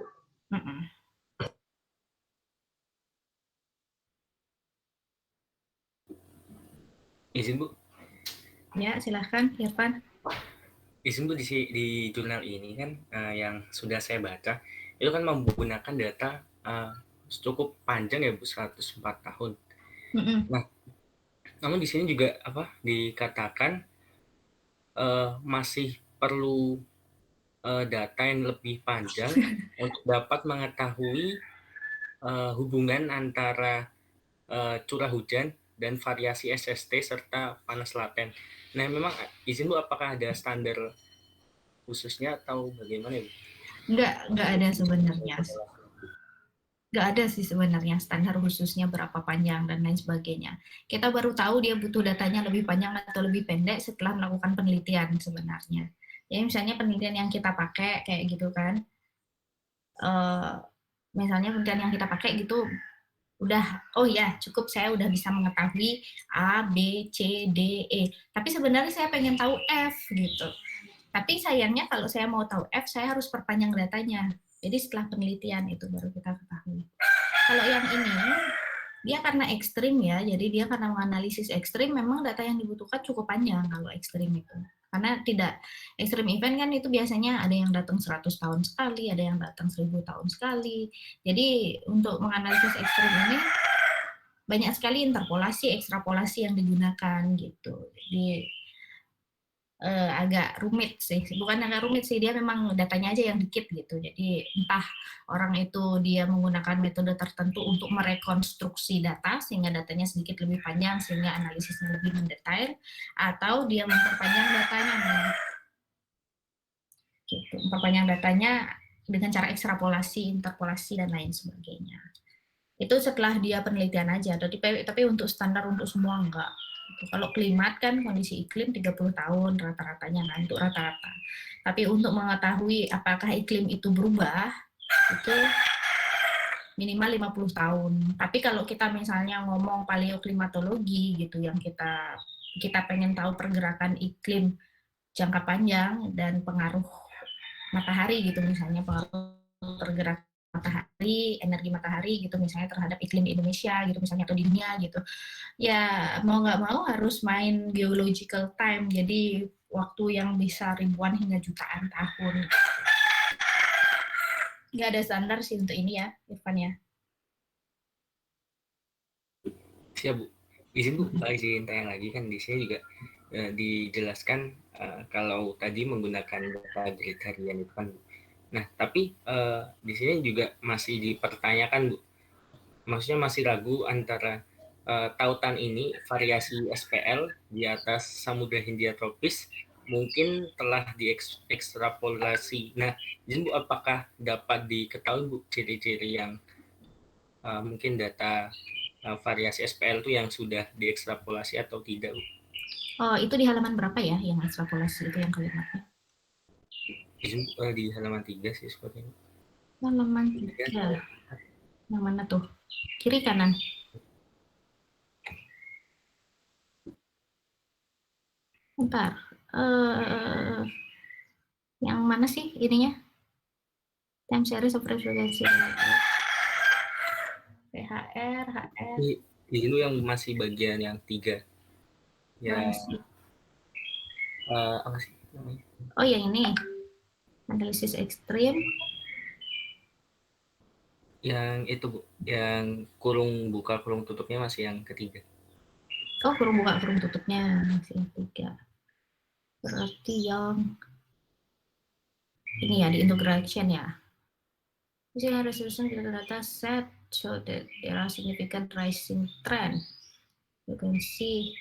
Izin Bu. Ya, silahkan, Irfan. Izin Bu, di jurnal ini kan yang sudah saya baca itu kan menggunakan data cukup panjang ya Bu, 104 tahun. Nah, namun di sini juga dikatakan masih perlu data yang lebih panjang untuk dapat mengetahui hubungan antara curah hujan dan variasi SST serta panas laten. Nah, memang izin Bu, apakah ada standar khususnya atau bagaimana Bu? Nggak ada sebenarnya. Nggak ada sih sebenarnya standar khususnya berapa panjang dan lain sebagainya. Kita baru tahu dia butuh datanya lebih panjang atau lebih pendek setelah melakukan penelitian sebenarnya. Ya misalnya penelitian yang kita pakai kayak gitu kan. Misalnya penelitian yang kita pakai gitu udah, oh ya cukup saya udah bisa mengetahui A, B, C, D, E. Tapi sebenarnya saya pengen tahu F gitu. Tapi sayangnya kalau saya mau tahu F, saya harus perpanjang datanya. Jadi setelah penelitian itu baru kita ketahui. Kalau yang ini, dia karena ekstrim ya, jadi dia karena menganalisis ekstrim, memang data yang dibutuhkan cukup panjang kalau ekstrim itu. Karena tidak, ekstrim event kan itu biasanya ada yang datang 100 tahun sekali, ada yang datang 1000 tahun sekali. Jadi untuk menganalisis ekstrim ini, banyak sekali interpolasi, ekstrapolasi yang digunakan gitu. Jadi agak rumit sih, bukan agak rumit sih, dia memang datanya aja yang dikit gitu. Jadi entah orang itu dia menggunakan metode tertentu untuk merekonstruksi data sehingga datanya sedikit lebih panjang sehingga analisisnya lebih mendetail, atau dia memperpanjang datanya gitu, memperpanjang datanya dengan cara ekstrapolasi, interpolasi dan lain sebagainya. Itu setelah dia penelitian aja, tapi untuk standar untuk semua enggak. Kalau klimat kan kondisi iklim 30 tahun rata-ratanya kan, untuk rata-rata. Tapi untuk mengetahui apakah iklim itu berubah, itu minimal 50 tahun. Tapi kalau kita misalnya ngomong paleoklimatologi gitu, yang kita pengen tahu pergerakan iklim jangka panjang dan pengaruh matahari gitu, misalnya pengaruh pergerakan matahari, energi matahari gitu misalnya terhadap iklim di Indonesia gitu misalnya atau di dunia gitu. Ya mau nggak mau harus main geological time, jadi waktu yang bisa ribuan hingga jutaan tahun. Nggak ada standar sih untuk ini ya, Irfan ya. Siap Bu. Izin Bu, izin tanya lagi, kan di sini juga dijelaskan kalau tadi menggunakan data grid harian itu kan. Nah, tapi di sini juga masih dipertanyakan Bu. Maksudnya masih ragu antara tautan ini variasi SPL di atas Samudra Hindia tropis mungkin telah diekstrapolasi. Nah, izin Bu, apakah dapat diketahui Bu ciri-ciri yang mungkin data variasi SPL itu yang sudah diekstrapolasi atau tidak, Bu? Oh, itu di halaman berapa ya yang ekstrapolasi itu yang kalimatnya? Di halaman 3 sih sepertinya. Halaman 3. Yang mana tuh? Kiri kanan? Bentar. Yang mana sih ininya? Time series of reference. PHR, HR. Ini dulu yang masih bagian yang 3. Ya. Apa sih namanya? Oh, yang ini. Analisis ekstrim. Yang itu, Bu. Yang kurung buka, kurung tutupnya masih yang ketiga. Oh, kurung buka, kurung tutupnya masih yang 3. Berarti yang ini ya, di integration ya. Using resolution data set show that there are significant rising trend. You can see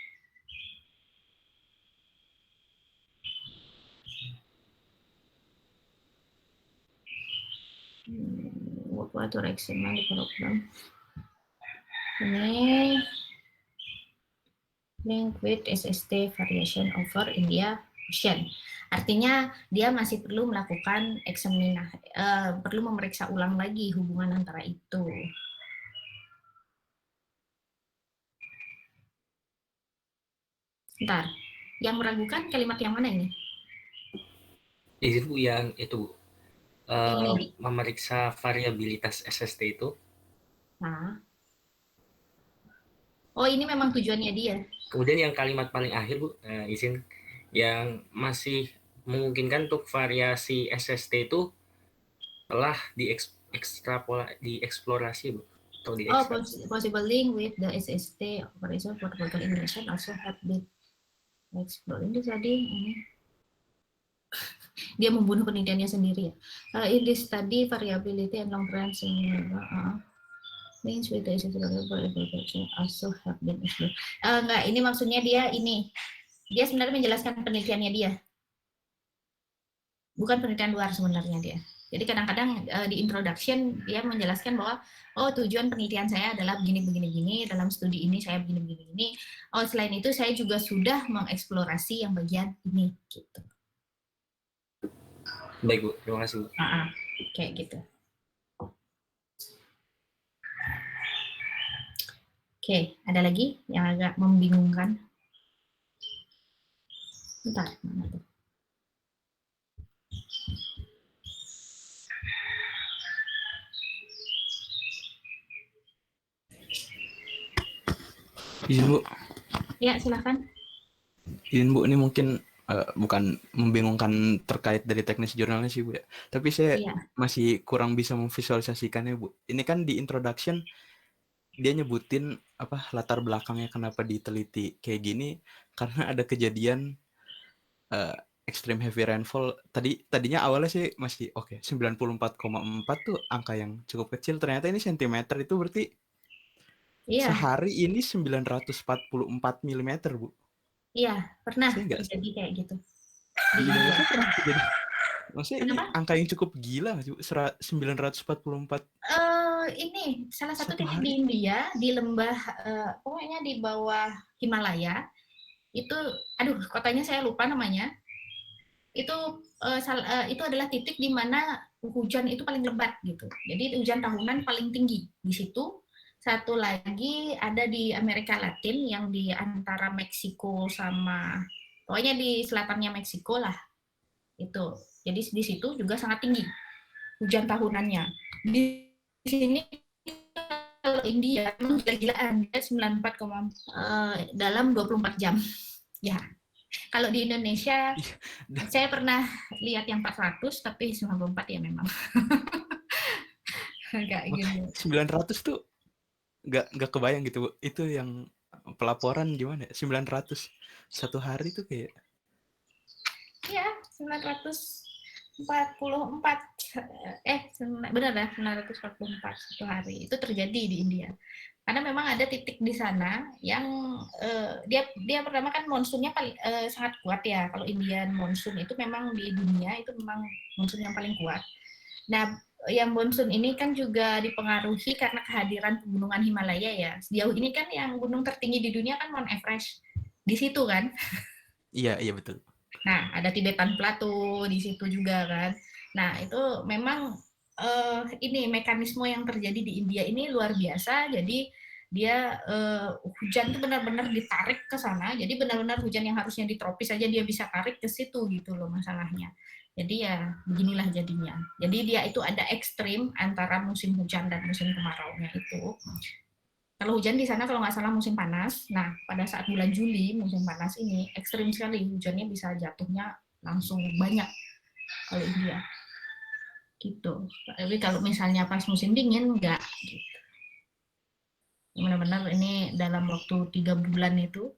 what direction mana program. Ini link with SST variation over India Ocean. Artinya dia masih perlu melakukan eksaminasi, perlu memeriksa ulang lagi hubungan antara itu. Bentar, yang meragukan kalimat yang mana ini? Itu yang itu, memeriksa variabilitas SST itu. Nah. Oh, ini memang tujuannya dia. Kemudian yang kalimat paling akhir, Bu, izin, yang masih memungkinkan untuk variasi SST itu telah dieksplorasi, Bu. Possible link with the SST operation for total ignition also have been explored. Ini tadi ini dia membunuh penelitiannya sendiri ya. In this study variability and long range means with the SST also have been explored. Enggak, ini maksudnya dia sebenarnya menjelaskan penelitiannya dia. Bukan penelitian luar sebenarnya dia. Jadi kadang-kadang di introduction dia menjelaskan bahwa tujuan penelitian saya adalah begini, dalam studi ini saya begini. Selain itu saya juga sudah mengeksplorasi yang bagian ini gitu. Baik, Bu. Terima kasih, Bu. Kayak gitu. Oke, ada lagi yang agak membingungkan? Bentar, mana tuh? Izin, Bu. Ya, silakan. Izin, Bu, ini mungkin bukan membingungkan terkait dari teknis jurnalnya sih, Bu ya. Tapi saya masih kurang bisa memvisualisasikannya, Bu. Ini kan di introduction dia nyebutin latar belakangnya kenapa diteliti kayak gini, karena ada kejadian extreme heavy rainfall. Tadinya awalnya sih masih oke, 94,4 tuh angka yang cukup kecil. Ternyata ini sentimeter, itu berarti sehari ini 944 mm, Bu. Iya, pernah terjadi kayak gitu. Di Indonesia pernah terjadi. Maksudnya ini angka yang cukup gila, 944. Ini salah satu titik di India, di lembah, pokoknya di bawah Himalaya. Itu, kotanya saya lupa namanya. Itu adalah titik di mana hujan itu paling lebat gitu. Jadi hujan tahunan paling tinggi di situ. Satu lagi ada di Amerika Latin yang di antara Meksiko sama, pokoknya di selatannya Meksiko lah. Itu. Jadi di situ juga sangat tinggi hujan tahunannya. Di sini kalau India memang gila-gilaan, 94, dalam 24 jam. Ya. Kalau di Indonesia saya pernah lihat yang 400 tapi 94 ya memang. Enggak gitu. 900 tuh nggak kebayang gitu, Bu. Itu yang pelaporan gimana? 900 satu hari tuh kayak. Iya, 944. Benar ya, 944 satu hari. Itu terjadi di India. Karena memang ada titik di sana yang dia pertama kan monsunnya sangat kuat ya. Kalau Indian monsun itu memang di dunia itu memang monsun yang paling kuat. Nah, yang monsun ini kan juga dipengaruhi karena kehadiran pegunungan Himalaya ya. Sejauh ini kan yang gunung tertinggi di dunia kan Mount Everest. Di situ kan. Iya, iya betul. Nah, ada Tibetan Plateau di situ juga kan. Nah, itu memang ini mekanisme yang terjadi di India ini luar biasa. Jadi dia hujan itu benar-benar ditarik ke sana. Jadi benar-benar hujan yang harusnya di tropis aja dia bisa tarik ke situ gitu loh masalahnya. Jadi ya beginilah jadinya. Jadi dia itu ada ekstrim antara musim hujan dan musim kemaraunya itu. Kalau hujan di sana kalau nggak salah musim panas. Nah, pada saat bulan Juli musim panas ini ekstrim sekali, hujannya bisa jatuhnya langsung banyak kalau India. Gitu. Tapi kalau misalnya pas musim dingin enggak gitu. Benar-benar ini dalam waktu 3 bulan itu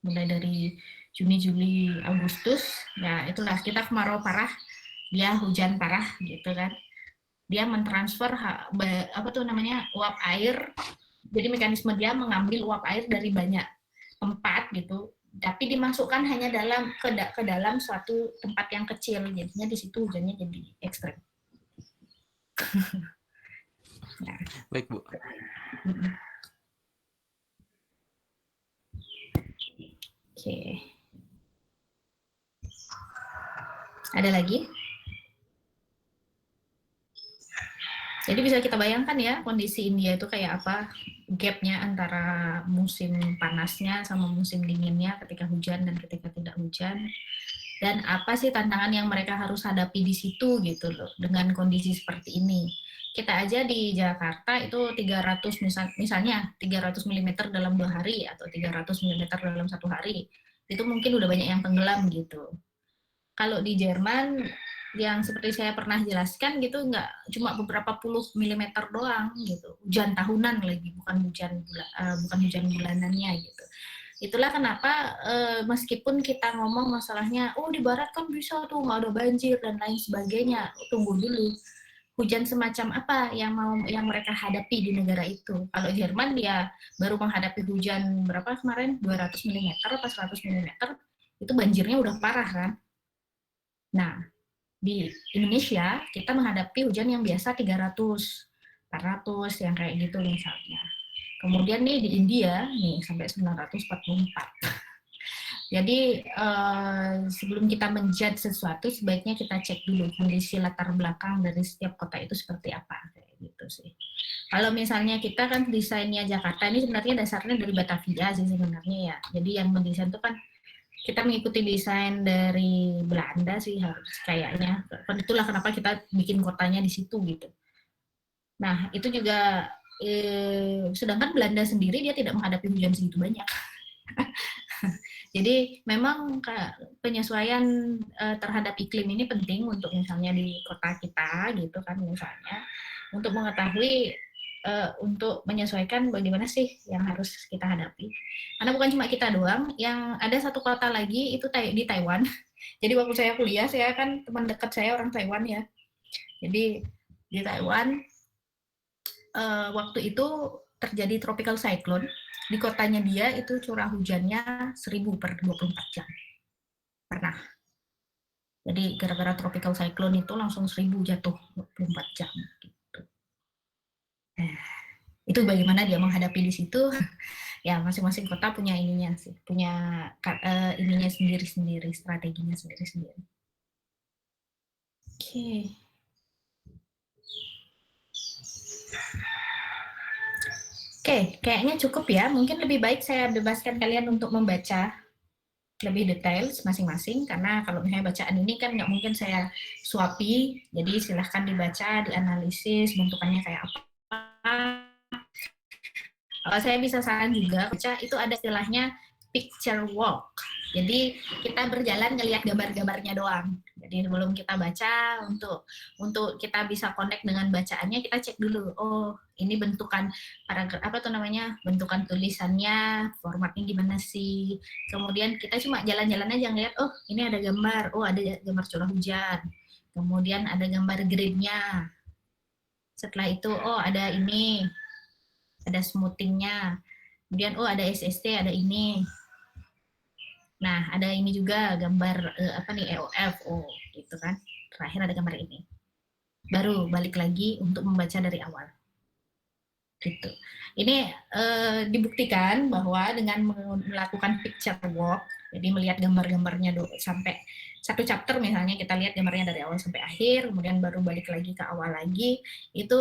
mulai dari Juni, Juli, Agustus, ya itulah kita kemarau parah, dia hujan parah gitu kan. Dia mentransfer apa tuh namanya uap air. Jadi mekanisme dia mengambil uap air dari banyak tempat gitu, tapi dimasukkan hanya ke dalam suatu tempat yang kecil. Jadinya di situ hujannya jadi ekstrem. Nah. Baik Bu. Oke. Ada lagi? Jadi bisa kita bayangkan ya kondisi India itu kayak apa, gapnya antara musim panasnya sama musim dinginnya ketika hujan dan ketika tidak hujan. Dan apa sih tantangan yang mereka harus hadapi di situ gitu loh, dengan kondisi seperti ini. Kita aja di Jakarta itu 300 misalnya 300 mm dalam 2 hari atau 300 mm dalam 1 hari. Itu mungkin udah banyak yang tenggelam gitu. Kalau di Jerman yang seperti saya pernah jelaskan gitu nggak cuma beberapa puluh milimeter doang gitu, hujan tahunan lagi, bukan hujan bulanannya gitu. Itulah kenapa meskipun kita ngomong masalahnya di barat kan bisa tuh nggak ada banjir dan lain sebagainya, tunggu dulu, hujan semacam apa yang mereka hadapi di negara itu. Kalau Jerman dia baru menghadapi hujan berapa kemarin 200 mm atau 100 mm itu banjirnya udah parah kan. Nah, di Indonesia kita menghadapi hujan yang biasa 300, 400 yang kayak gitu misalnya. Kemudian nih di India nih sampai 944. Jadi sebelum kita menjudge sesuatu sebaiknya kita cek dulu kondisi latar belakang dari setiap kota itu seperti apa kayak gitu sih. Kalau misalnya kita kan desainnya Jakarta ini sebenarnya dasarnya dari Batavia sih sebenarnya ya. Jadi yang mendesain itu kan kita mengikuti desain dari Belanda sih harus kayaknya. Itulah kenapa kita bikin kotanya di situ gitu. Nah itu juga sedangkan Belanda sendiri dia tidak menghadapi hujan segitu banyak. Jadi memang penyesuaian terhadap iklim ini penting untuk misalnya di kota kita gitu kan misalnya untuk mengetahui untuk menyesuaikan bagaimana sih yang harus kita hadapi. Karena bukan cuma kita doang, yang ada satu kota lagi itu di Taiwan. Jadi waktu saya kuliah, saya kan teman dekat saya orang Taiwan ya. Jadi di Taiwan waktu itu terjadi tropical cyclone. Di kotanya dia itu curah hujannya 1000 per 24 jam. Pernah. Jadi gara-gara tropical cyclone itu langsung 1000 jatuh 24 jam. Itu bagaimana dia menghadapi di situ ya masing-masing kota punya ininya sih, punya ininya sendiri-sendiri, strateginya sendiri-sendiri. Oke, kayaknya cukup ya. Mungkin lebih baik saya bebaskan kalian untuk membaca lebih detail masing-masing, karena kalau misalnya bacaan ini kan nggak mungkin saya suapi, jadi silahkan dibaca, dianalisis bentukannya kayak apa. Saya bisa saran juga, baca itu ada istilahnya picture walk. Jadi kita berjalan ngelihat gambar-gambarnya doang. Jadi sebelum kita baca, untuk kita bisa connect dengan bacaannya, kita cek dulu. Oh, ini bentukan bentukan tulisannya, formatnya gimana sih. Kemudian kita cuma jalan-jalan aja ngeliat, oh ini ada gambar, oh ada gambar curah hujan. Kemudian ada gambar grid-nya. Setelah itu, oh ada ini, ada smoothingnya, kemudian ada SST, ada ini. Nah ada ini juga gambar EOF, gitu kan. Terakhir ada gambar ini. baru balik lagi untuk membaca dari awal. Gitu. Ini dibuktikan bahwa dengan melakukan picture walk, jadi melihat gambar-gambarnya sampai satu chapter misalnya kita lihat gambarnya dari awal sampai akhir, kemudian baru balik lagi ke awal lagi, itu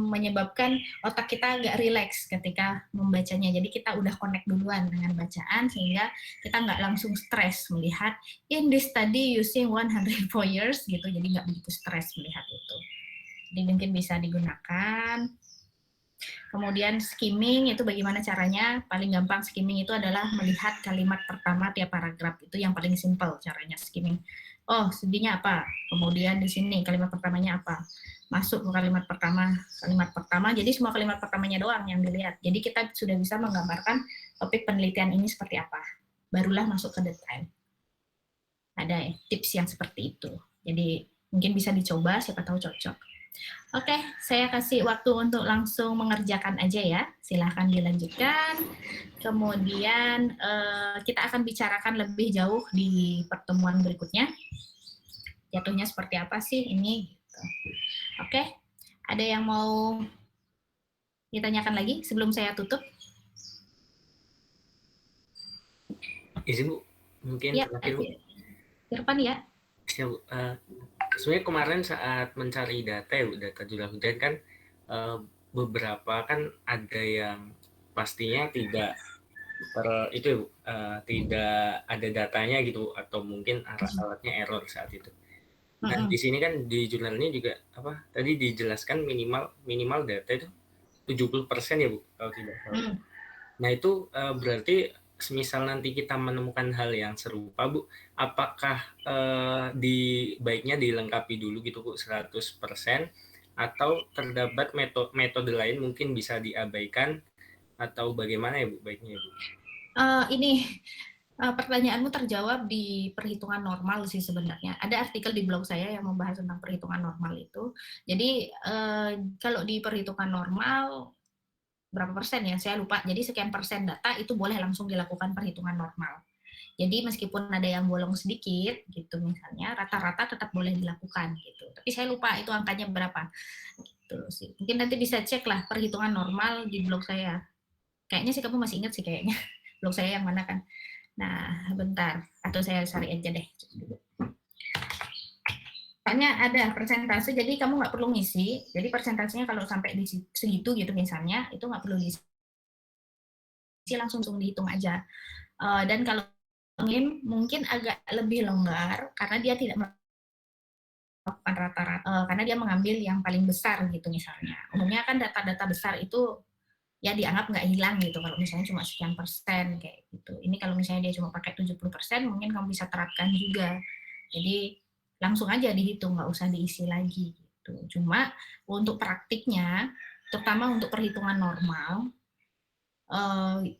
menyebabkan otak kita agak rileks ketika membacanya. Jadi kita udah connect duluan dengan bacaan sehingga kita nggak langsung stres melihat in this study using 104 years gitu, jadi nggak begitu stres melihat itu. Jadi mungkin bisa digunakan. Kemudian skimming itu bagaimana caranya? Paling gampang skimming itu adalah melihat kalimat pertama tiap paragraf. Itu yang paling simpel caranya skimming. Oh, sedihnya apa? Kemudian di sini kalimat pertamanya apa? Masuk ke kalimat pertama. Jadi semua kalimat pertamanya doang yang dilihat. Jadi kita sudah bisa menggambarkan topik penelitian ini seperti apa. Barulah masuk ke detail. Ada tips yang seperti itu. Jadi mungkin bisa dicoba, siapa tahu cocok. Oke, saya kasih waktu untuk langsung mengerjakan aja ya. Silahkan dilanjutkan. Kemudian kita akan bicarakan lebih jauh di pertemuan berikutnya. Jatuhnya seperti apa sih ini? Oke, ada yang mau ditanyakan lagi sebelum saya tutup? Izin Bu, mungkin ya, terakhir Bu. Irfan ya. Sebenarnya kemarin saat mencari data ya, data jumlah hujan kan beberapa kan ada yang pastinya tidak tidak ada datanya gitu, atau mungkin alatnya error saat itu. Nah di sini kan di jurnal ini juga tadi dijelaskan minimal data itu 70% ya Bu kalau tidak salah. Nah itu berarti semisal nanti kita menemukan hal yang serupa Bu, apakah baiknya dilengkapi dulu gitu Bu 100%, atau terdapat metode lain mungkin bisa diabaikan, atau bagaimana ya Bu baiknya Bu? Ini pertanyaanmu terjawab di perhitungan normal sih sebenarnya. Ada artikel di blog saya yang membahas tentang perhitungan normal itu. Jadi kalau di perhitungan normal berapa persen ya, saya lupa. Jadi sekian persen data itu boleh langsung dilakukan perhitungan normal. Jadi meskipun ada yang bolong sedikit gitu misalnya, rata-rata tetap boleh dilakukan gitu. Tapi saya lupa itu angkanya berapa. Gitu sih. Mungkin nanti bisa cek lah perhitungan normal di blog saya. Kayaknya sih kamu masih ingat sih kayaknya. Blog saya yang mana kan? Nah, bentar. Atau saya cari aja deh. Soalnya ada persentase, jadi kamu nggak perlu ngisi. Jadi persentasenya kalau sampai di segitu gitu misalnya, itu nggak perlu diisi, langsung dihitung aja. Dan kalau mungkin agak lebih longgar karena dia tidak melakukan rata-rata, karena dia mengambil yang paling besar gitu misalnya. Umumnya kan data-data besar itu ya dianggap nggak hilang gitu kalau misalnya cuma sekian persen kayak gitu. Ini kalau misalnya dia cuma pakai 70%, mungkin kamu bisa terapkan juga. Jadi langsung aja dihitung, nggak usah diisi lagi gitu. Cuma untuk praktiknya, terutama untuk perhitungan normal,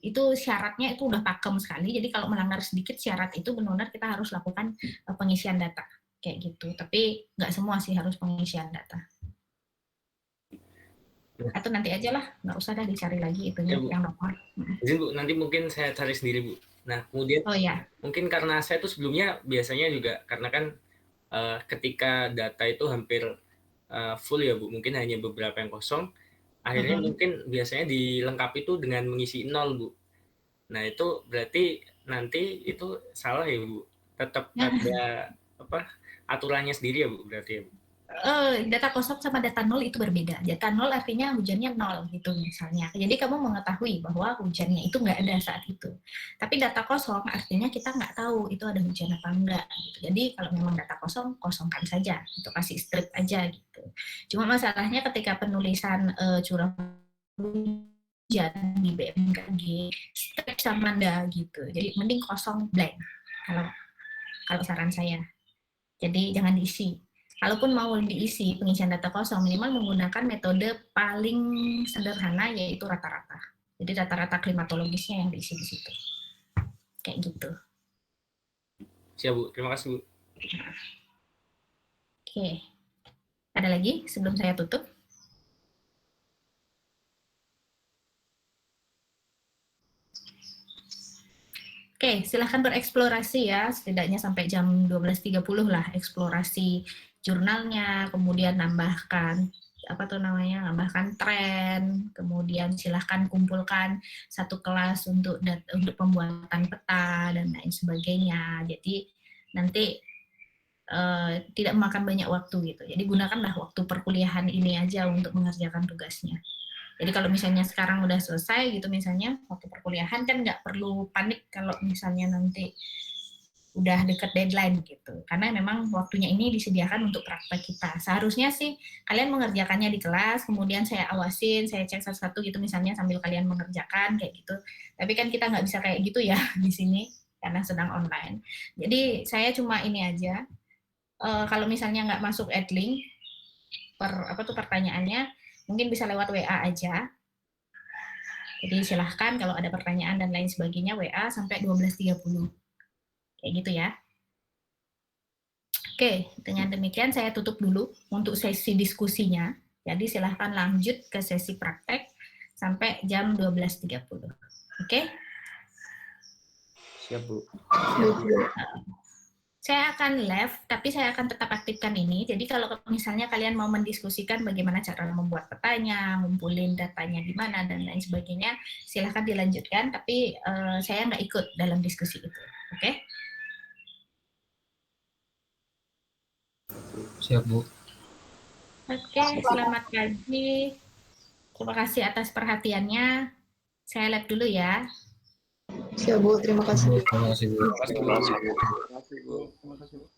itu syaratnya itu udah pakem sekali. Jadi kalau melanggar sedikit syarat itu benar-benar kita harus lakukan pengisian data kayak gitu. Tapi nggak semua sih harus pengisian data. Atau nanti aja lah, nggak usah dah dicari lagi itu ya, yang nomor. Izin Bu, nanti mungkin saya cari sendiri Bu. Nah kemudian mungkin karena saya tuh sebelumnya biasanya juga karena kan ketika data itu hampir full ya Bu, mungkin hanya beberapa yang kosong, akhirnya mungkin biasanya dilengkapi itu dengan mengisi 0 Bu. Nah itu berarti nanti itu salah ya Bu, tetap ada aturannya sendiri ya Bu berarti ya Bu? Data kosong sama data nol itu berbeda. Data nol artinya hujannya 0 gitu misalnya. Jadi kamu mengetahui bahwa hujannya itu nggak ada saat itu. Tapi data kosong artinya kita nggak tahu itu ada hujan apa enggak. Gitu. Jadi kalau memang data kosong, kosongkan saja. Itu kasih strip aja gitu. Cuma masalahnya ketika penulisan curah hujan di BMKG, strip sama enggak gitu. Jadi mending kosong blank. Kalau saran saya. Jadi jangan diisi. Kalaupun mau diisi pengisian data kosong, minimal menggunakan metode paling sederhana yaitu rata-rata. Jadi rata-rata klimatologisnya yang diisi di situ. Kayak gitu. Siap Bu, terima kasih Bu. Oke. Ada lagi sebelum saya tutup? Oke, silahkan bereksplorasi ya, setidaknya sampai jam 12.30 lah eksplorasi jurnalnya, kemudian nambahkan nambahkan tren, kemudian silahkan kumpulkan satu kelas untuk pembuatan peta dan lain sebagainya. Jadi nanti tidak memakan banyak waktu gitu. Jadi gunakanlah waktu perkuliahan ini aja untuk mengerjakan tugasnya. Jadi kalau misalnya sekarang udah selesai gitu, misalnya waktu perkuliahan kan nggak perlu panik kalau misalnya nanti udah deket deadline gitu, karena memang waktunya ini disediakan untuk praktek kita. Seharusnya sih kalian mengerjakannya di kelas, kemudian saya awasin, saya cek satu-satu gitu misalnya sambil kalian mengerjakan kayak gitu. Tapi kan kita nggak bisa kayak gitu ya di sini karena sedang online. Jadi saya cuma ini aja, kalau misalnya nggak masuk adlink pertanyaannya, mungkin bisa lewat WA aja. Jadi silahkan kalau ada pertanyaan dan lain sebagainya WA sampai 12.30. Kayak gitu ya. Oke, dengan demikian saya tutup dulu untuk sesi diskusinya. Jadi silahkan lanjut ke sesi praktek sampai jam 12.30. Oke? Siap, Bu. Saya akan live, tapi saya akan tetap aktifkan ini. Jadi kalau misalnya kalian mau mendiskusikan bagaimana cara membuat petanya, ngumpulin datanya di mana, dan lain sebagainya, silahkan dilanjutkan, tapi saya nggak ikut dalam diskusi itu. Oke? Siap, Bu. Oke, selamat pagi. Terima kasih atas perhatiannya. Saya live dulu ya. Siap, Bu. Terima kasih. Terima kasih, Bu. Terima kasih, Bu.